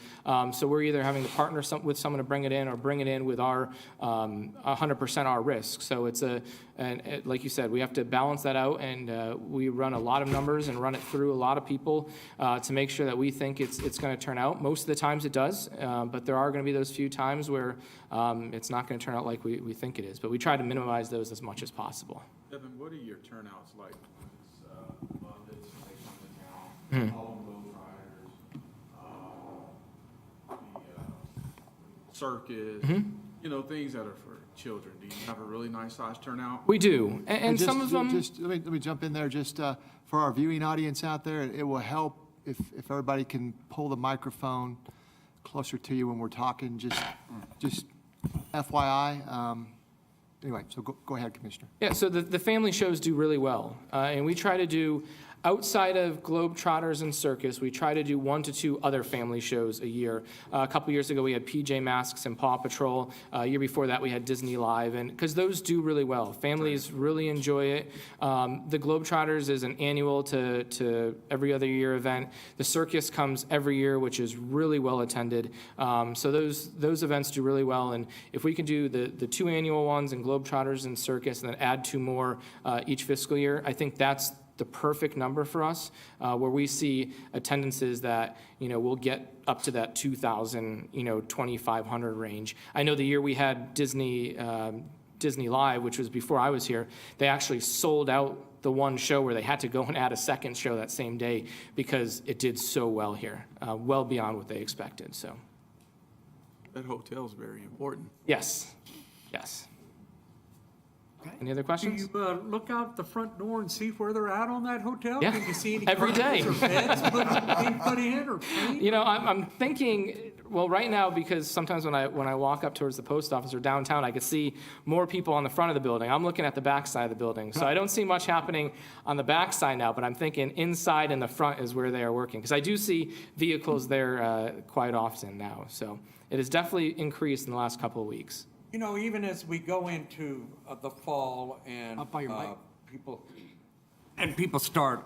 So we're either having to partner with someone to bring it in or bring it in with our 100% our risk. So it's like you said, we have to balance that out, and we run a lot of numbers and run it through a lot of people to make sure that we think it's going to turn out. Most of the times it does, but there are going to be those few times where it's not going to turn out like we think it is. But we try to minimize those as much as possible. Evan, what are your turnouts like? They come to town, all the Low Riders, the circus, things that are for children. Do you have a really nice size turnout? We do, and some of them. Let me jump in there, just for our viewing audience out there. It will help if everybody can pull the microphone closer to you when we're talking, just FYI. Anyway, so go ahead, Commissioner. Yeah, so the family shows do really well. And we try to do, outside of Globetrotters and Circus, we try to do 1 to 2 other family shows a year. A couple years ago, we had PJ Masks and Paw Patrol. A year before that, we had Disney Live, and because those do really well. Families really enjoy it. The Globetrotters is an annual to every other year event. The Circus comes every year, which is really well attended. So those events do really well, and if we can do the 2 annual ones and Globetrotters and Circus, and then add 2 more each fiscal year, I think that's the perfect number for us, where we see attendances that, we'll get up to that 2,000, 2,500 range. I know the year we had Disney Live, which was before I was here, they actually sold out the one show where they had to go and add a second show that same day because it did so well here, well beyond what they expected, so. That hotel's very important. Yes. Any other questions? Do you look out the front door and see where they're at on that hotel? Yeah, Can you see any every day. carpets or beds being put in or paint? I'm thinking, well, right now, because sometimes when I walk up towards the post office or downtown, I could see more people on the front of the building. I'm looking at the back side of the building. So I don't see much happening on the back side now, but I'm thinking inside and the front is where they are working. Because I do see vehicles there quite often now. So it has definitely increased in the last couple of weeks. Even as we go into the fall and Up by your mic. people start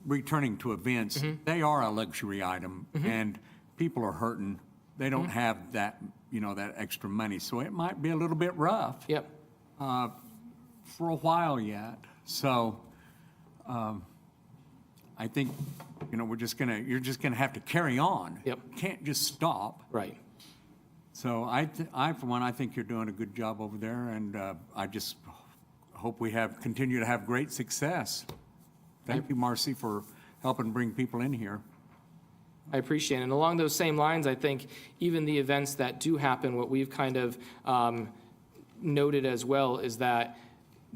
returning to events, they are a luxury item, and people are hurting. They don't have that, that extra money, so it might be a little bit rough. Yep. For a while yet. So I think, you're just gonna have to carry on. Yep. Can't just stop. Right. So for one, I think you're doing a good job over there, and I just hope we continue to have great success. Thank you, Marcy, for helping bring people in here. I appreciate it. And along those same lines, I think even the events that do happen, what we've kind of noted as well is that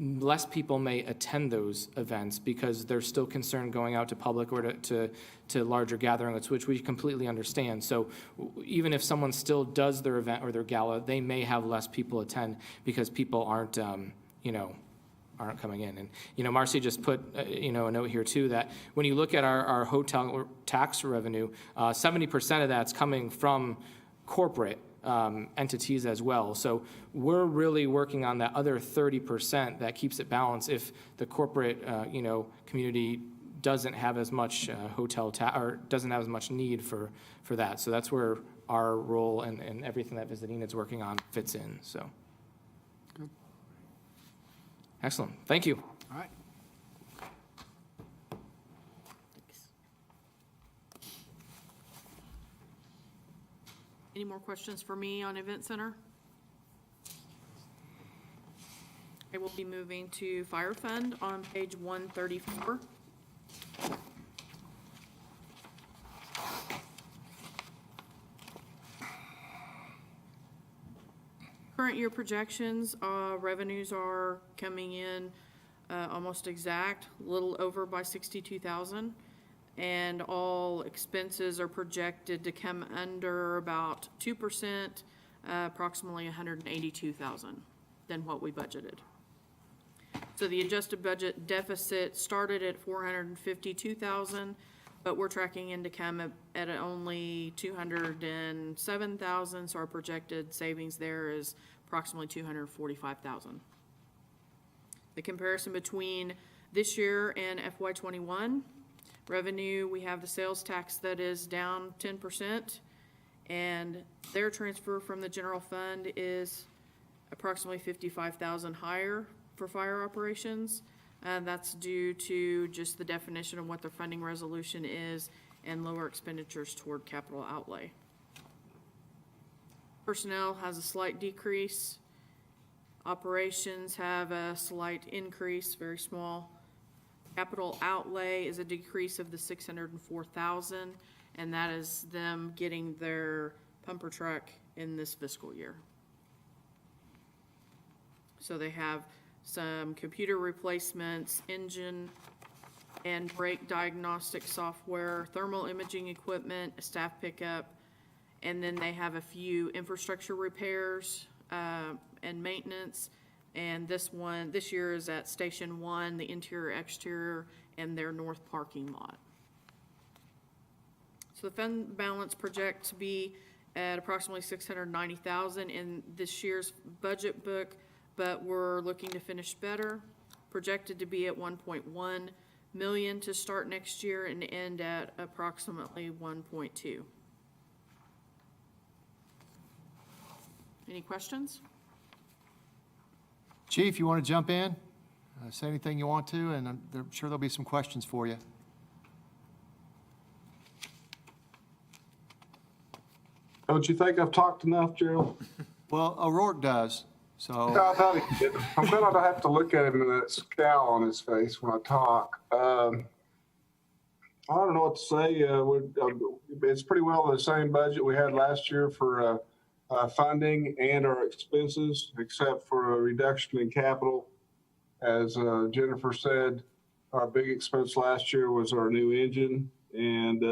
less people may attend those events because they're still concerned going out to public or to larger gatherings, which we completely understand. So even if someone still does their event or their gala, they may have less people attend because people aren't coming in. And, Marcy just put, a note here too, that when you look at our hotel tax revenue, 70% of that's coming from corporate entities as well. So we're really working on that other 30% that keeps it balanced if the corporate, community doesn't have as much or doesn't have as much need for that. So that's where our role and everything that Visit Enid's working on fits in, so. Excellent. Thank you. All right. Any more questions for me on Event Center? I will be moving to Fire Fund on page 134. Current year projections, revenues are coming in almost exact, a little over by 62,000. And all expenses are projected to come under about 2%, approximately 182,000 than what we budgeted. So the adjusted budget deficit started at 452,000, but we're tracking in to come at only 207,000. So our projected savings there is approximately 245,000. The comparison between this year and FY21. Revenue, we have the sales tax that is down 10%, and their transfer from the general fund is approximately 55,000 higher for fire operations. That's due to just the definition of what their funding resolution is and lower expenditures toward capital outlay. Personnel has a slight decrease. Operations have a slight increase, very small. Capital outlay is a decrease of the 604,000, and that is them getting their pumper truck in this fiscal year. So they have some computer replacements, engine and brake diagnostic software, thermal imaging equipment, a staff pickup, and then they have a few infrastructure repairs and maintenance. And this year is at Station 1, the interior, exterior, and their north parking lot. So the fund balance projects to be at approximately 690,000 in this year's budget book, but we're looking to finish better. Projected to be at 1.1 million to start next year and end at approximately 1.2. Any questions? Chief, you want to jump in? Say anything you want to, and I'm sure there'll be some questions for you. Don't you think I've talked enough, Gerald? Well, O'Rourke does, so. I thought he did. I'm glad I have to look at him and that scowl on his face when I talk. I don't know what to say. It's pretty well the same budget we had last year for funding and our expenses, except for a reduction in capital. As Jennifer said, our big expense last year was our new engine, and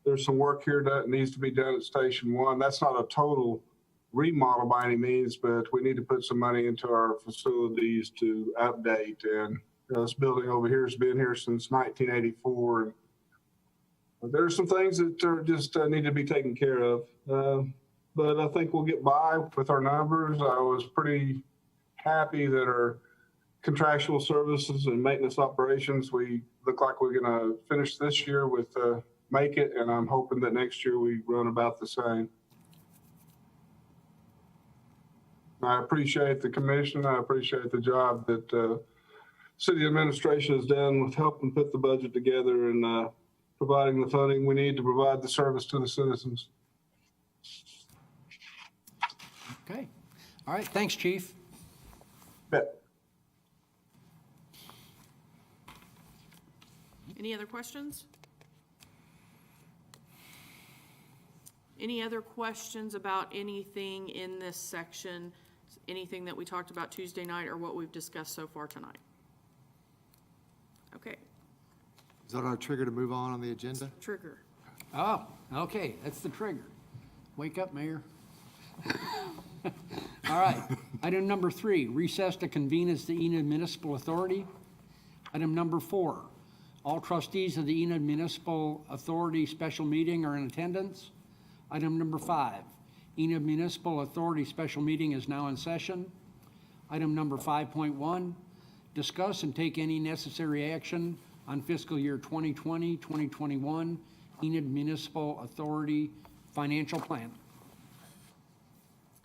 there's some work here that needs to be done at Station 1. That's not a total remodel by any means, but we need to put some money into our facilities to update. And this building over here has been here since 1984. And there's some things that are just need to be taken care of. But I think we'll get by with our numbers. I was pretty happy that our contractual services and maintenance operations, we look like we're going to finish this year with make it, and I'm hoping that next year we run about the same. I appreciate the commission. I appreciate the job that city administration has done with helping put the budget together and providing the funding we need to provide the service to the citizens. Okay. All right, thanks, Chief. Bet. Any other questions? Any other questions about anything in this section? Anything that we talked about Tuesday night or what we've discussed so far tonight? Okay, Is that our trigger to move on the agenda? trigger. Oh, okay, that's the trigger. Wake up, Mayor. All right, item number 3, recess to convene as the Enid Municipal Authority. Item number 4, all trustees of the Enid Municipal Authority special meeting are in attendance. Item number 5, Enid Municipal Authority special meeting is now in session. Item number 5.1, discuss and take any necessary action on fiscal year 2020, 2021 Enid Municipal Authority financial plan.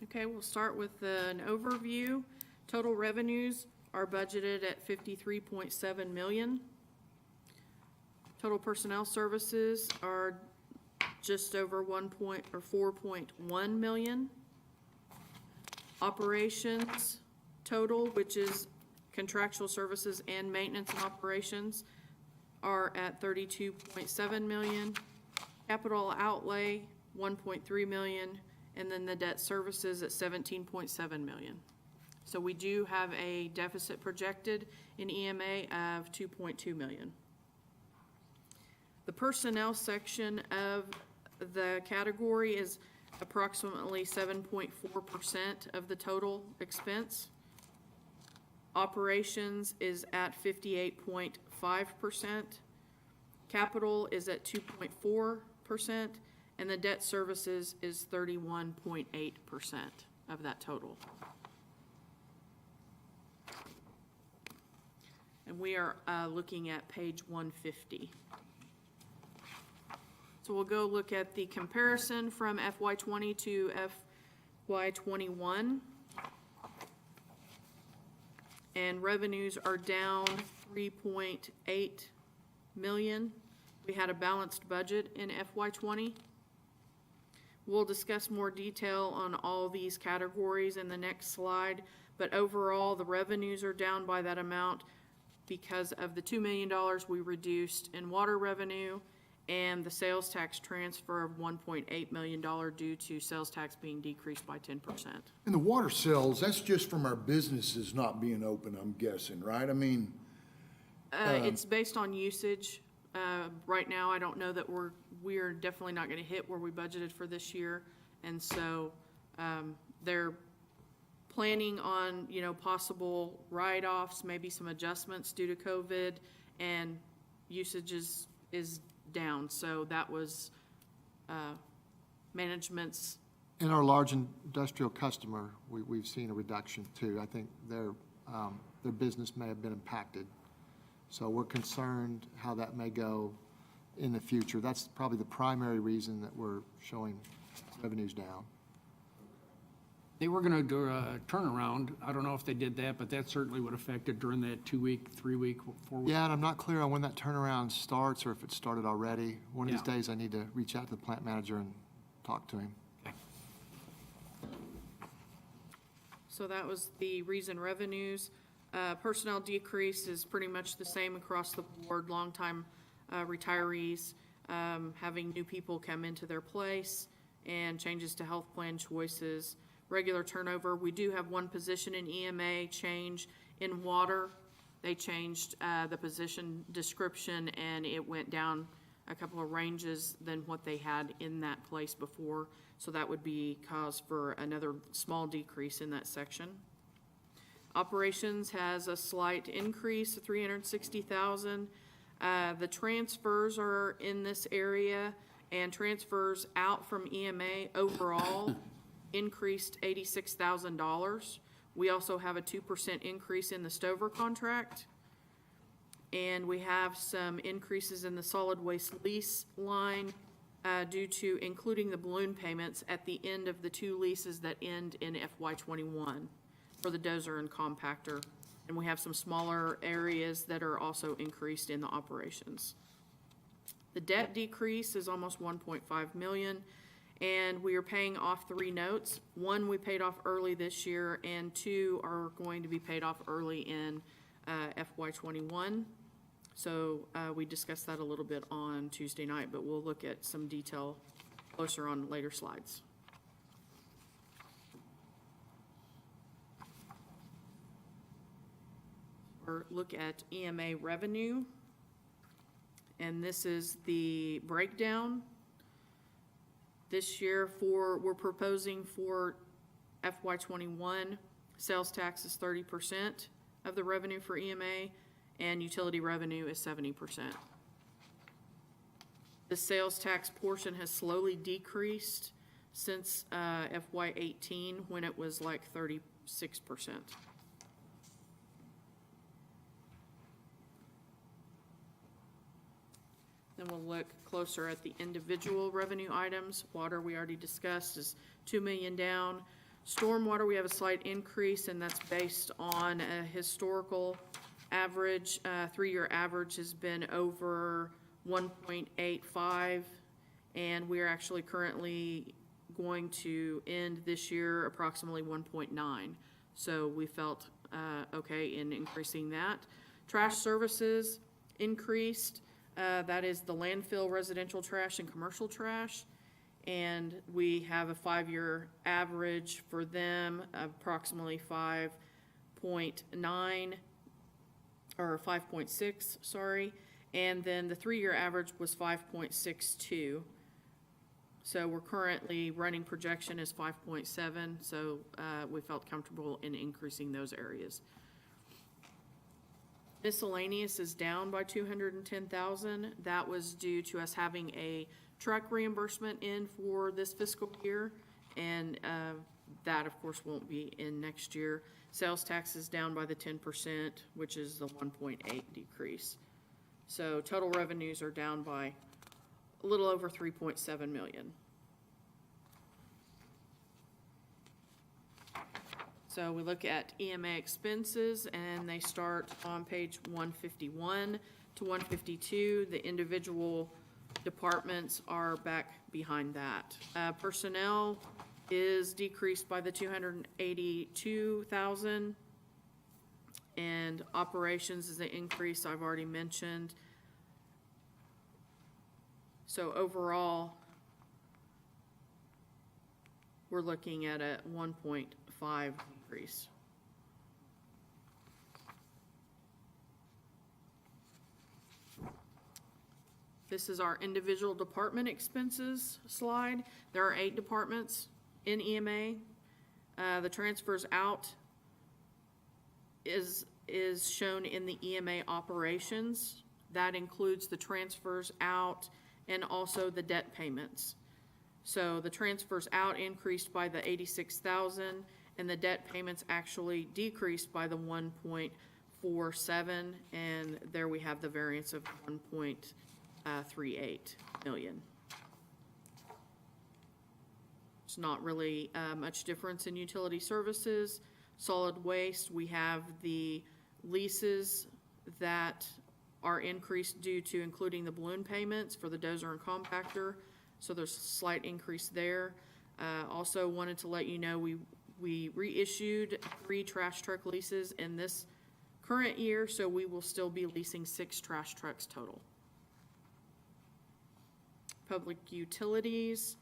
Okay, we'll start with an overview. Total revenues are budgeted at 53.7 million. Total personnel services are just over 4.1 million. Operations total, which is contractual services and maintenance and operations, are at 32.7 million. Capital outlay, 1.3 million, and then the debt services at 17.7 million. So we do have a deficit projected in EMA of 2.2 million. The personnel section of the category is approximately 7.4% of the total expense. Operations is at 58.5%. Capital is at 2.4%, and the debt services is 31.8% of that total. And we are looking at page 150. So we'll go look at the comparison from FY20 to FY21. And revenues are down 3.8 million. We had a balanced budget in FY20. We'll discuss more detail on all these categories in the next slide, but overall, the revenues are down by that amount because of the $2 million we reduced in water revenue and the sales tax transfer of $1.8 million due to sales tax being decreased by 10%. And the water sales, that's just from our businesses not being open, I'm guessing, right? I mean, It's based on usage. Right now, I don't know that we're definitely not gonna hit where we budgeted for this year. And so, they're planning on, possible write-offs, maybe some adjustments due to COVID, and usage is down. So that was, management's. In our large industrial customer, we've seen a reduction too. I think their business may have been impacted. So we're concerned how that may go in the future. That's probably the primary reason that we're showing revenues down. They were gonna do a turnaround. I don't know if they did that, but that certainly would affect it during that 2-week, 3-week, 4-week. Yeah, and I'm not clear on when that turnaround starts or if it started already. One of these Yeah. days I need to reach out to the plant manager and talk to him. So that was the reason revenues. Personnel decrease is pretty much the same across the board. Longtime retirees, having new people come into their place, and changes to health plan choices. Regular turnover, we do have one position in EMA change in water. They changed the position description, and it went down a couple of ranges than what they had in that place before. So that would be cause for another small decrease in that section. Operations has a slight increase of 360,000. The transfers are in this area, and transfers out from EMA overall increased $86,000. We also have a 2% increase in the Stover contract. And we have some increases in the solid waste lease line due to including the balloon payments at the end of the 2 leases that end in FY21 for the dozer and compactor And we have some smaller areas that are also increased in the operations. The debt decrease is almost 1.5 million, and we are paying off 3 notes. 1 we paid off early this year, and 2 are going to be paid off early in FY21. So we discussed that a little bit on Tuesday night, but we'll look at some detail closer on later slides. Or look at EMA revenue. And this is the breakdown. This year we're proposing for FY21, sales tax is 30% of the revenue for EMA, and utility revenue is 70%. The sales tax portion has slowly decreased since FY18, when it was like 36%. Then we'll look closer at the individual revenue items. Water, we already discussed, is $2 million down. Stormwater, we have a slight increase, and that's based on a historical average. 3-year average has been over 1.85, and we are actually currently going to end this year approximately 1.9. So we felt okay in increasing that. Trash services increased. That is the landfill, residential trash, and commercial trash. And we have a 5-year average for them, approximately 5.9, or 5.6, sorry. And then the 3-year average was 5.62. So we're currently running projection is 5.7, so we felt comfortable in increasing those areas. Miscellaneous is down by $210,000. That was due to us having a truck reimbursement in for this fiscal year, and that of course won't be in next year. Sales tax is down by the 10%, which is the 1.8 decrease. So total revenues are down by a little over 3.7 million. So we look at EMA expenses, and they start on page 151 to 152. The individual departments are back behind that. Personnel is decreased by the 282,000, and operations is an increase I've already mentioned. So overall, we're looking at a 1.5 decrease. This is our individual department expenses slide. There are 8 departments in EMA. The transfers out is shown in the EMA operations. That includes the transfers out and also the debt payments. So the transfers out increased by the 86,000, and the debt payments actually decreased by the 1.47, and there we have the variance of 1.38 million. It's not really much difference in utility services. Solid waste, we have the leases that are increased due to including the balloon payments for the dozer and compactor. So there's a slight increase there. Also wanted to let you know we reissued 3 trash truck leases in this current year, so we will still be leasing 6 trash trucks total. Public utilities,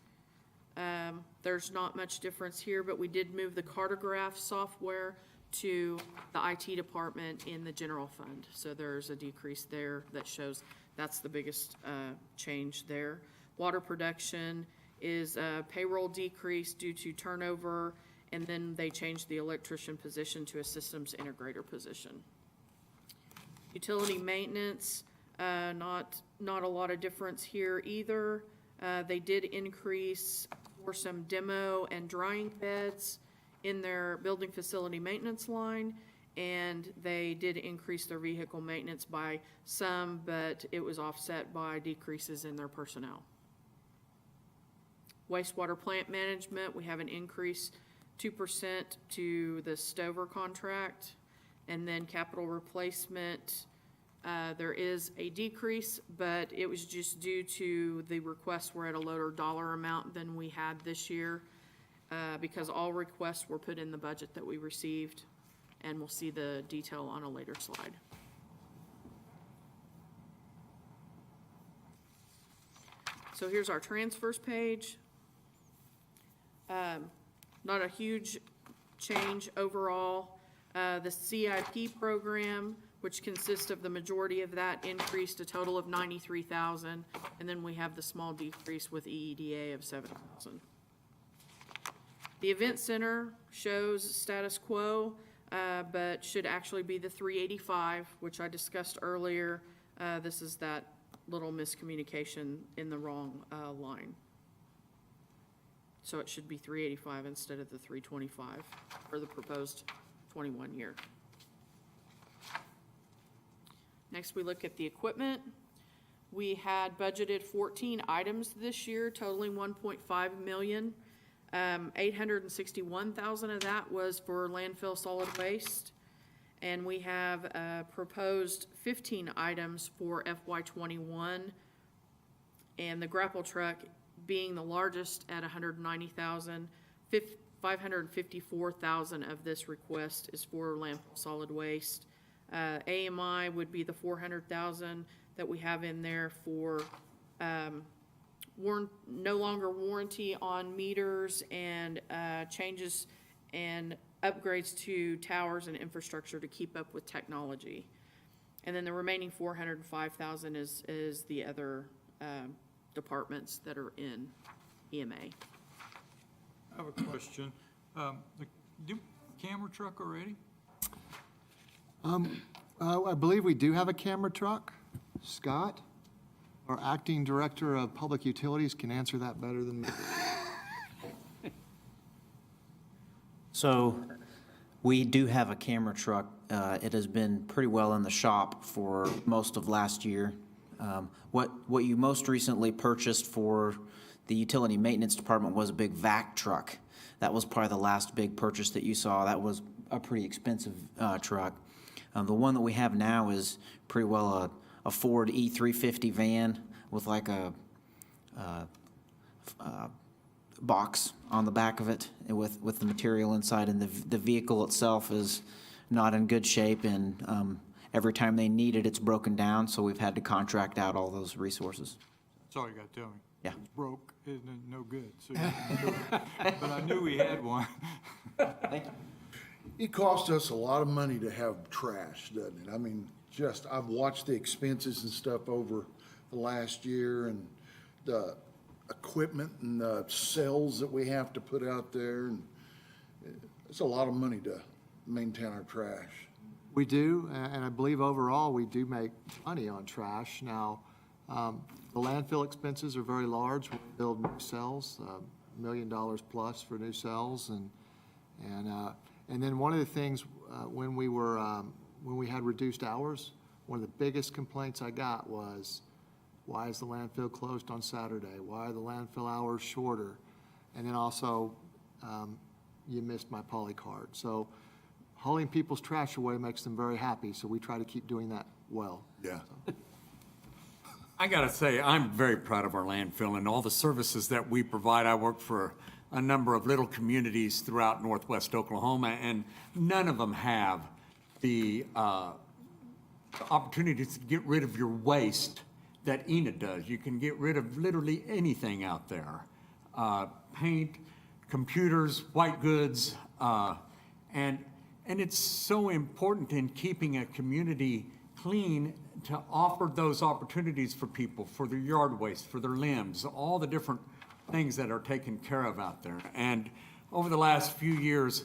there's not much difference here, but we did move the cartograph software to the IT department in the general fund. So there's a decrease there that shows that's the biggest change there. Water production is payroll decrease due to turnover, and then they changed the electrician position to a systems integrator position. Utility maintenance, not a lot of difference here either. They did increase for some demo and drying beds in their building facility maintenance line, and they did increase their vehicle maintenance by some, but it was offset by decreases in their personnel. Wastewater plant management, we have an increase 2% to the Stover contract, And then capital replacement, there is a decrease, but it was just due to the requests were at a lower dollar amount than we had this year, because all requests were put in the budget that we received, and we'll see the detail on a later slide. So here's our transfers page. Not a huge change overall. The CIP program, which consists of the majority of that, increased a total of 93,000, and then we have the small decrease with EEDA of 7,000. The event center shows status quo, but should actually be the 385, which I discussed earlier. This is that little miscommunication in the wrong line. So it should be 385 instead of the 325 for the proposed 21 year. Next, we look at the equipment. We had budgeted 14 items this year, totaling 1.5 million. 861,000 of that was for landfill solid waste. And we have proposed 15 items for FY21. And the grapple truck being the largest at 190,000, 554,000 of this request is for landfill solid waste. AMI would be the 400,000 that we have in there for no longer warranty on meters and changes and upgrades to towers and infrastructure to keep up with technology. And then the remaining 405,000 is the other departments that are in EMA. I have a question. Do camera truck already? I believe we do have a camera truck. Scott, our acting director of public utilities, can answer that better than me. So we do have a camera truck. It has been pretty well in the shop for most of last year. What you most recently purchased for the utility maintenance department was a big vac truck. That was probably the last big purchase that you saw. That was a pretty expensive truck. The one that we have now is pretty well a Ford E350 van with like a box on the back of it with the material inside, and the vehicle itself is not in good shape, and every time they need it, it's broken down, so we've had to contract out all those resources. That's all you got to tell me. Yeah. It's broke, isn't it? No good. So but I knew we had one. Thank you. It costs us a lot of money to have trash, doesn't it? I mean, I've watched the expenses and stuff over the last year, and the equipment and the cells that we have to put out there, and it's a lot of money to maintain our trash. We do, and I believe overall we do make money on trash. Now, the landfill expenses are very large. We build new cells, $1 million plus for new cells, and then one of the things when we had reduced hours, one of the biggest complaints I got was, why is the landfill closed on Saturday? Why are the landfill hours shorter? And then also, you missed my poly card. So hauling people's trash away makes them very happy, so we try to keep doing that well. Yeah. I gotta say, I'm very proud of our landfill and all the services that we provide. I work for a number of little communities throughout northwest Oklahoma, and none of them have the opportunities to get rid of your waste that Ena does. You can get rid of literally anything out there. Paint, computers, white goods, and it's so important in keeping a community clean to offer those opportunities for people, for their yard waste, for their limbs, all the different things that are taken care of out there. And over the last few years,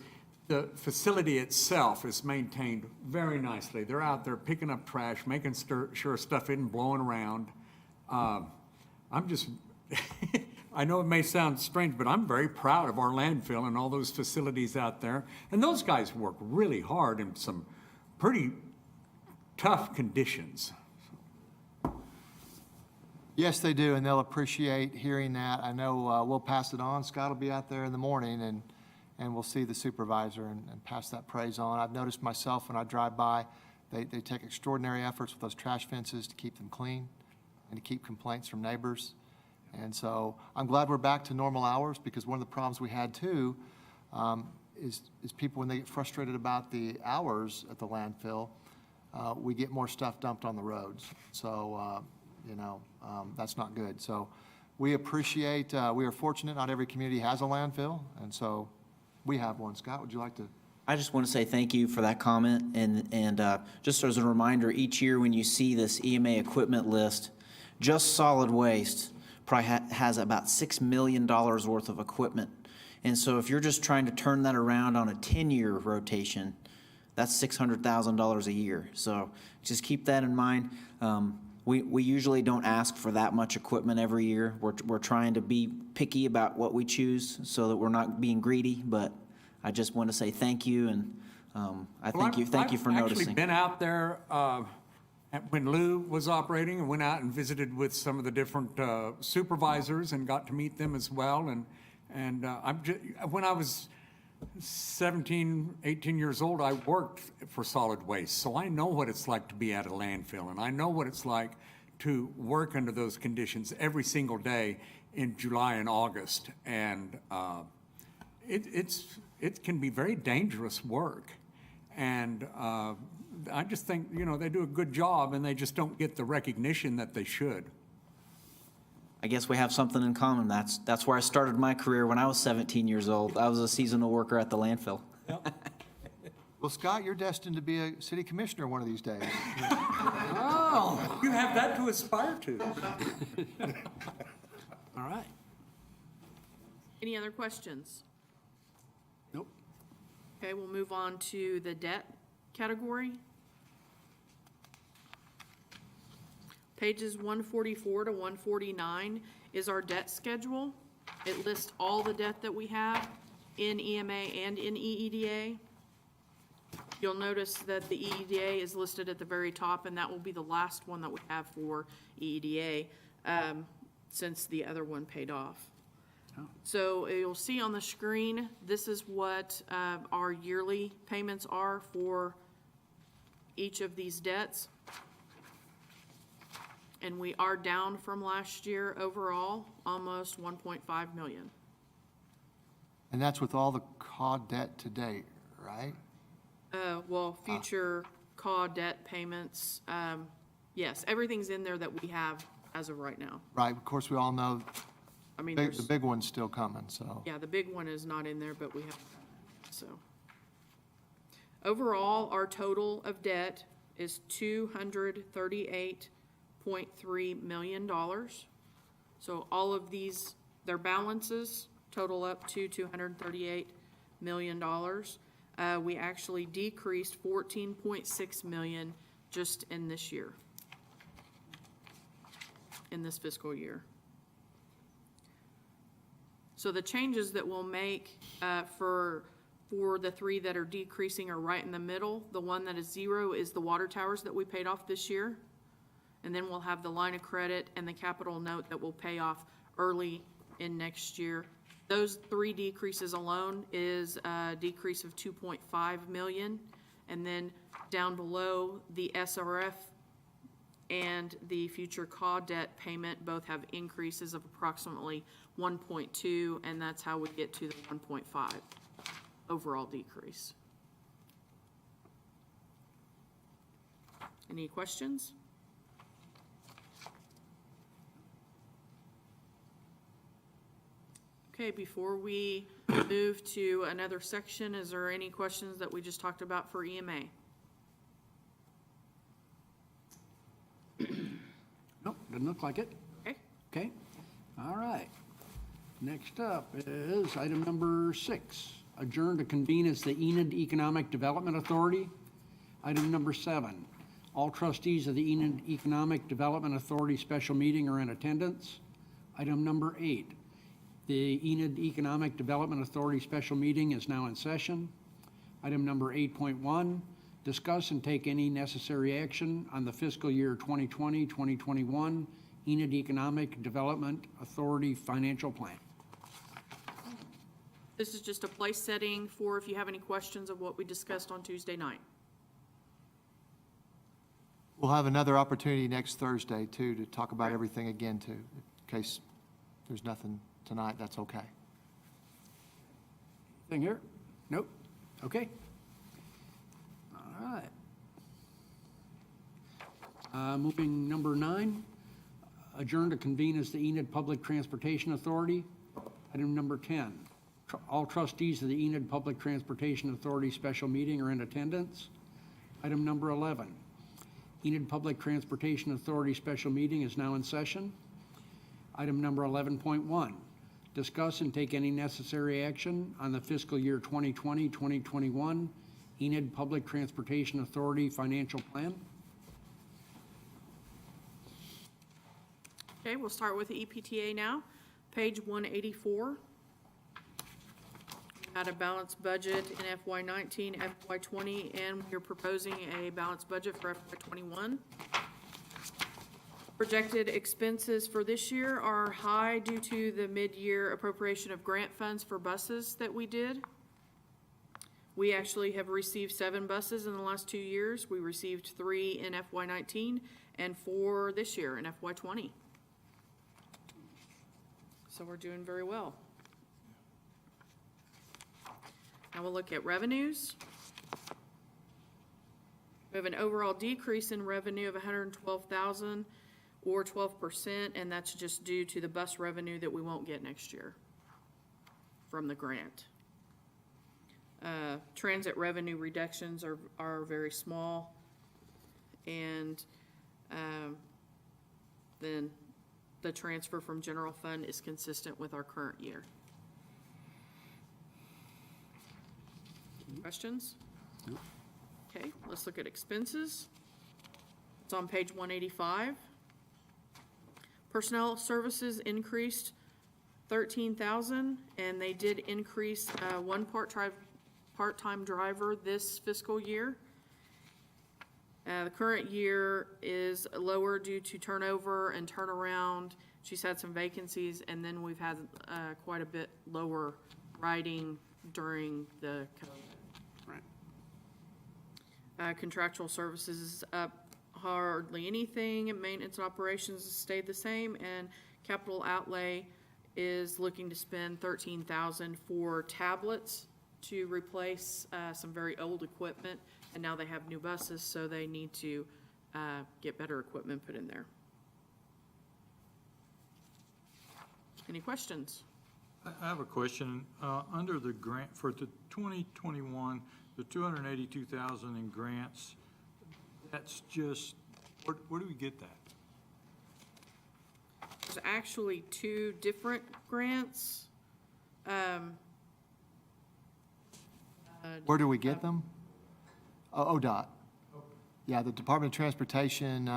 the facility itself is maintained very nicely. They're out there picking up trash, making sure stuff isn't blowing around. I'm just, I know it may sound strange, but I'm very proud of our landfill and all those facilities out there. And those guys work really hard in some pretty tough conditions. Yes, they do, and they'll appreciate hearing that. I know we'll pass it on. Scott will be out there in the morning, and we'll see the supervisor and pass that praise on. I've noticed myself when I drive by, they take extraordinary efforts with those trash fences to keep them clean and to keep complaints from neighbors. And so I'm glad we're back to normal hours, because one of the problems we had too is people, when they get frustrated about the hours at the landfill, we get more stuff dumped on the roads. So, that's not good. So we appreciate, we are fortunate not every community has a landfill, and so we have one. Scott, would you like to? I just want to say thank you for that comment, and just as a reminder, each year when you see this EMA equipment list, just solid waste probably has about $6 million worth of equipment. And so if you're just trying to turn that around on a 10-year rotation, that's $600,000 a year. So just keep that in mind. We usually don't ask for that much equipment every year. We're trying to be picky about what we choose so that we're not being greedy, but I just want to say thank you, and thank you for I've noticing. actually been out there when Lou was operating, and went out and visited with some of the different supervisors and got to meet them as well. And when I was 17, 18 years old, I worked for solid waste. So I know what it's like to be at a landfill, and I know what it's like to work under those conditions every single day in July and August. And it can be very dangerous work. And I just think, they do a good job, and they just don't get the recognition that they should. I guess we have something in common. That's where I started my career when I was 17 years old. I was a seasonal worker at the landfill. Well, Scott, you're destined to be a city commissioner one of these days. Oh, you have that to aspire to. All right. Any other questions? Nope. Okay, we'll move on to the debt category. Pages 144 to 149 is our debt schedule. It lists all the debt that we have in EMA and in EEDA. You'll notice that the EEDA is listed at the very top, and that will be the last one that we have for EEDA since the other one paid off. So you'll see on the screen, this is what our yearly payments are for each of these debts. And we are down from last year overall, almost 1.5 million. And that's with all the CAW debt to date, right? Future CAW debt payments, yes, everything's in there that we have as of right now. Right, of course, we all know I mean, the big one's still coming, so. yeah, the big one is not in there, but we have, so. Overall, our total of debt is $238.3 million. So all of these, their balances total up to $238 million. We actually decreased $14.6 million just in this year, in this fiscal year. So the changes that we'll make for the three that are decreasing are right in the middle. The one that is zero is the water towers that we paid off this year. And then we'll have the line of credit and the capital note that will pay off early in next year. Those three decreases alone is a decrease of 2.5 million. And then down below, the SRF and the future CAW debt payment both have increases of approximately 1.2, and that's how we get to the 1.5 overall decrease. Any questions? Okay, before we move to another section, is there any questions that we just talked about for EMA? Nope, doesn't look like it. Okay. Okay, all right. Next up is item number 6, adjourn to convene as the Enid Economic Development Authority. Item number 7, all trustees of the Enid Economic Development Authority special meeting are in attendance. Item number 8, the Enid Economic Development Authority special meeting is now in session. Item number 8.1, discuss and take any necessary action on the fiscal year 2020-2021 Enid Economic Development Authority financial plan. This is just a place setting for if you have any questions of what we discussed on Tuesday night. We'll have another opportunity next Thursday, too, to talk about everything again, too. In case there's nothing tonight, that's okay. Thing here? Nope. Okay. All right. Moving number 9, adjourn to convene as the Enid Public Transportation Authority. Item number 10, all trustees of the Enid Public Transportation Authority special meeting are in attendance. Item number 11, Enid Public Transportation Authority special meeting is now in session. Item number 11.1, discuss and take any necessary action on the fiscal year 2020-2021 Enid Public Transportation Authority financial plan. Okay, we'll start with the EPTA now. Page 184. We had a balanced budget in FY19, FY20, and we're proposing a balanced budget for FY21. Projected expenses for this year are high due to the mid-year appropriation of grant funds for buses that we did. We actually have received 7 buses in the last 2 years. We received 3 in FY19 and 4 this year in FY20. So we're doing very well. Now we'll look at revenues. We have an overall decrease in revenue of $112,000 or 12%, and that's just due to the bus revenue that we won't get next year from the grant. Transit revenue reductions are very small, and then the transfer from general fund is consistent with our current year. Questions? Okay, let's look at expenses. It's on page 185. Personnel services increased $13,000, and they did increase one part-time driver this fiscal year. The current year is lower due to turnover and turnaround. She's had some vacancies, and then we've had quite a bit lower riding during the COVID. Right. Contractual services is up hardly anything, and maintenance and operations has stayed the same, and capital outlay is looking to spend $13,000 for tablets to replace some very old equipment, and now they have new buses, so they need to get better equipment put in there. Any questions? I have a question. Under the grant for the 2021, the $282,000 in grants, that's just, where do we get that? There's actually 2 different grants. Where do we get them? ODOT. Yeah, the Department of Transportation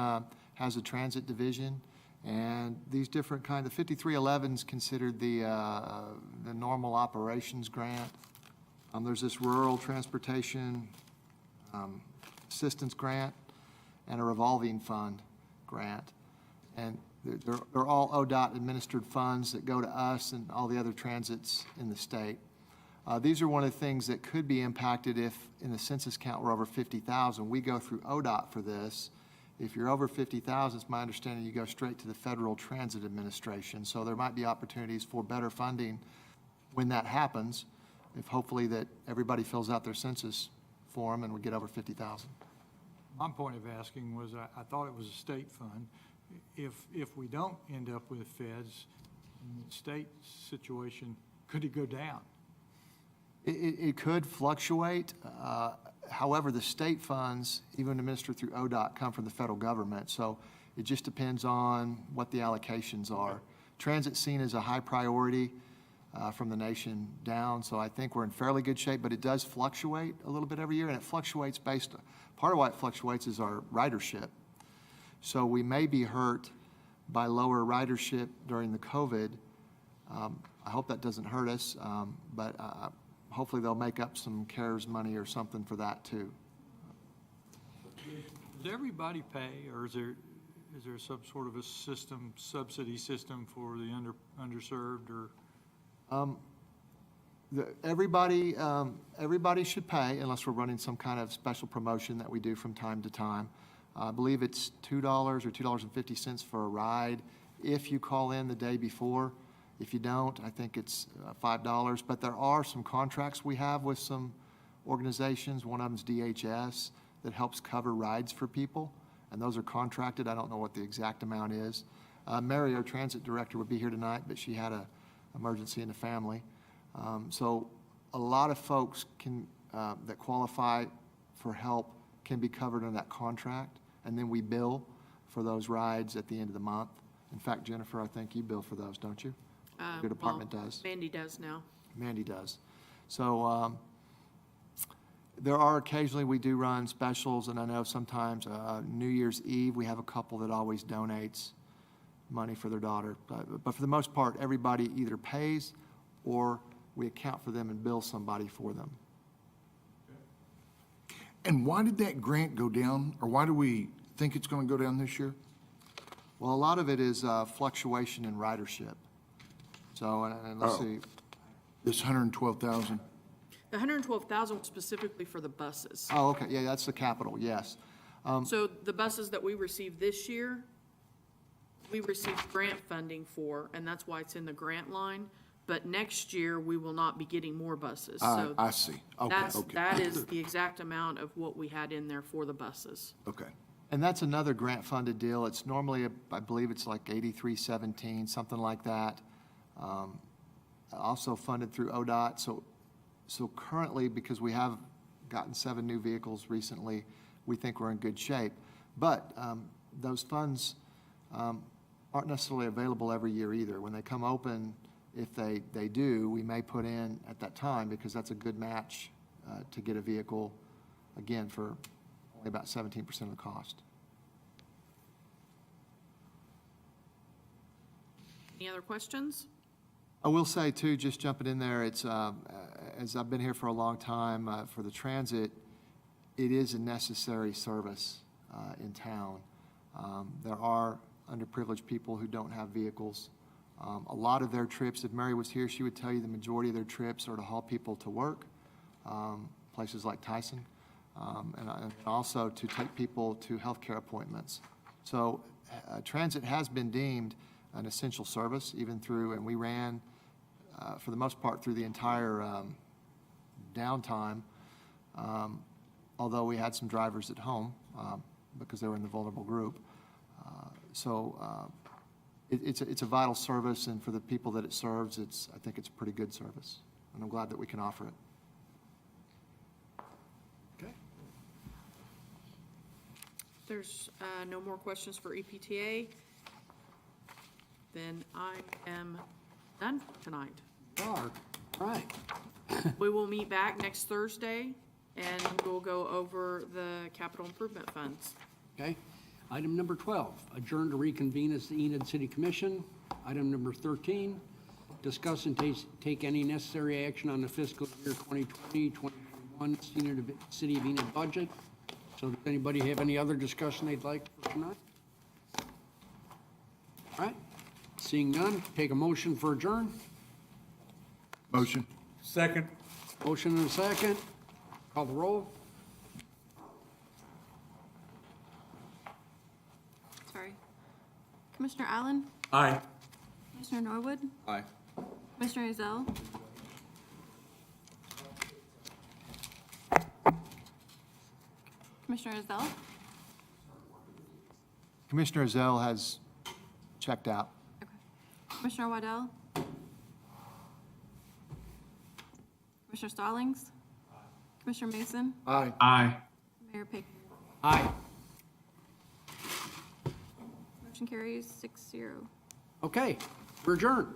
has a transit division, and these different kind of 5311 is considered the normal operations grant. There's this rural transportation assistance grant and a revolving fund grant, and they're all ODOT administered funds that go to us and all the other transits in the state. These are one of the things that could be impacted if in the census count we're over 50,000. We go through ODOT for this. If you're over 50,000, it's my understanding you go straight to the Federal Transit Administration. So there might be opportunities for better funding when that happens, if hopefully that everybody fills out their census form and we get over 50,000. My point of asking was I thought it was a state fund. If we don't end up with feds, in the state situation, could it go down? It could fluctuate. However, the state funds, even administered through ODOT, come from the federal government. So it just depends on what the allocations are. Transit's seen as a high priority from the nation down. So I think we're in fairly good shape, but it does fluctuate a little bit every year, and it fluctuates based, part of why it fluctuates is our ridership. So we may be hurt by lower ridership during the COVID. I hope that doesn't hurt us, but hopefully they'll make up some CARES money or something for that too. Does everybody pay, or is there some sort of a subsidy system for the underserved, or? Everybody should pay unless we're running some kind of special promotion that we do from time to time. I believe it's $2 or $2.50 for a ride if you call in the day before. If you don't, I think it's $5. But there are some contracts we have with some organizations. One of them's DHS that helps cover rides for people, and those are contracted. I don't know what the exact amount is. Mary, our transit director, would be here tonight, but she had an emergency in the family. So a lot of folks that qualify for help can be covered in that contract, and then we bill for those rides at the end of the month. In fact, Jennifer, I think you bill for those, don't you? Your department does. Mandy does now. Mandy does. So there are occasionally we do run specials, and I know sometimes New Year's Eve, we have a couple that always donates money for their daughter. But for the most part, everybody either pays or we account for them and bill somebody for them. And why did that grant go down, or why do we think it's going to go down this year? Well, a lot of it is fluctuation in ridership. So, and let's see. This 112,000? The 112,000 was specifically for the buses. Oh, okay, yeah, that's the capital, yes. So the buses that we received this year, we received grant funding for, and that's why it's in the grant line. But next year, we will not be getting more buses. So I see. Okay, okay. that is the exact amount of what we had in there for the buses. Okay. And that's another grant-funded deal. It's normally, I believe it's like 8317, something like that. Also funded through ODOT. So currently, because we have gotten 7 new vehicles recently, we think we're in good shape. But those funds aren't necessarily available every year either. When they come open, if they do, we may put in at that time, because that's a good match to get a vehicle, again, for only about 17% of the cost. Any other questions? I will say too, just jumping in there, it's, as I've been here for a long time, for the transit, it is a necessary service in town. There are underprivileged people who don't have vehicles. A lot of their trips, if Mary was here, she would tell you the majority of their trips are to haul people to work, places like Tyson, and also to take people to healthcare appointments. So transit has been deemed an essential service, even through, and we ran, for the most part, through the entire downtime, although we had some drivers at home because they were in the vulnerable group. It's a vital service, and for the people that it serves, I think it's a pretty good service, and I'm glad that we can offer it. Okay. There's no more questions for EPTA. Then I am done for tonight. All right. We will meet back next Thursday, and we'll go over the capital improvement funds. Okay. Item number 12, adjourn to reconvene as the Enid City Commission. Item number 13, discuss and take any necessary action on the fiscal year 2020-2021 City of Enid budget. So does anybody have any other discussion they'd like for tonight? All right. Seeing none, take a motion for adjourn. Motion. Second. Motion and a second. Call the roll. Sorry. Commissioner Allen? Aye. Commissioner Norwood? Aye. Commissioner Ezell? Commissioner Ezell? Commissioner Ezell has checked out. Okay. Commissioner Waddell? Commissioner Stallings? Commissioner Mason? Aye. Aye. Mayor Pickett? Aye. Motion carries 6-0. Okay, we're adjourned.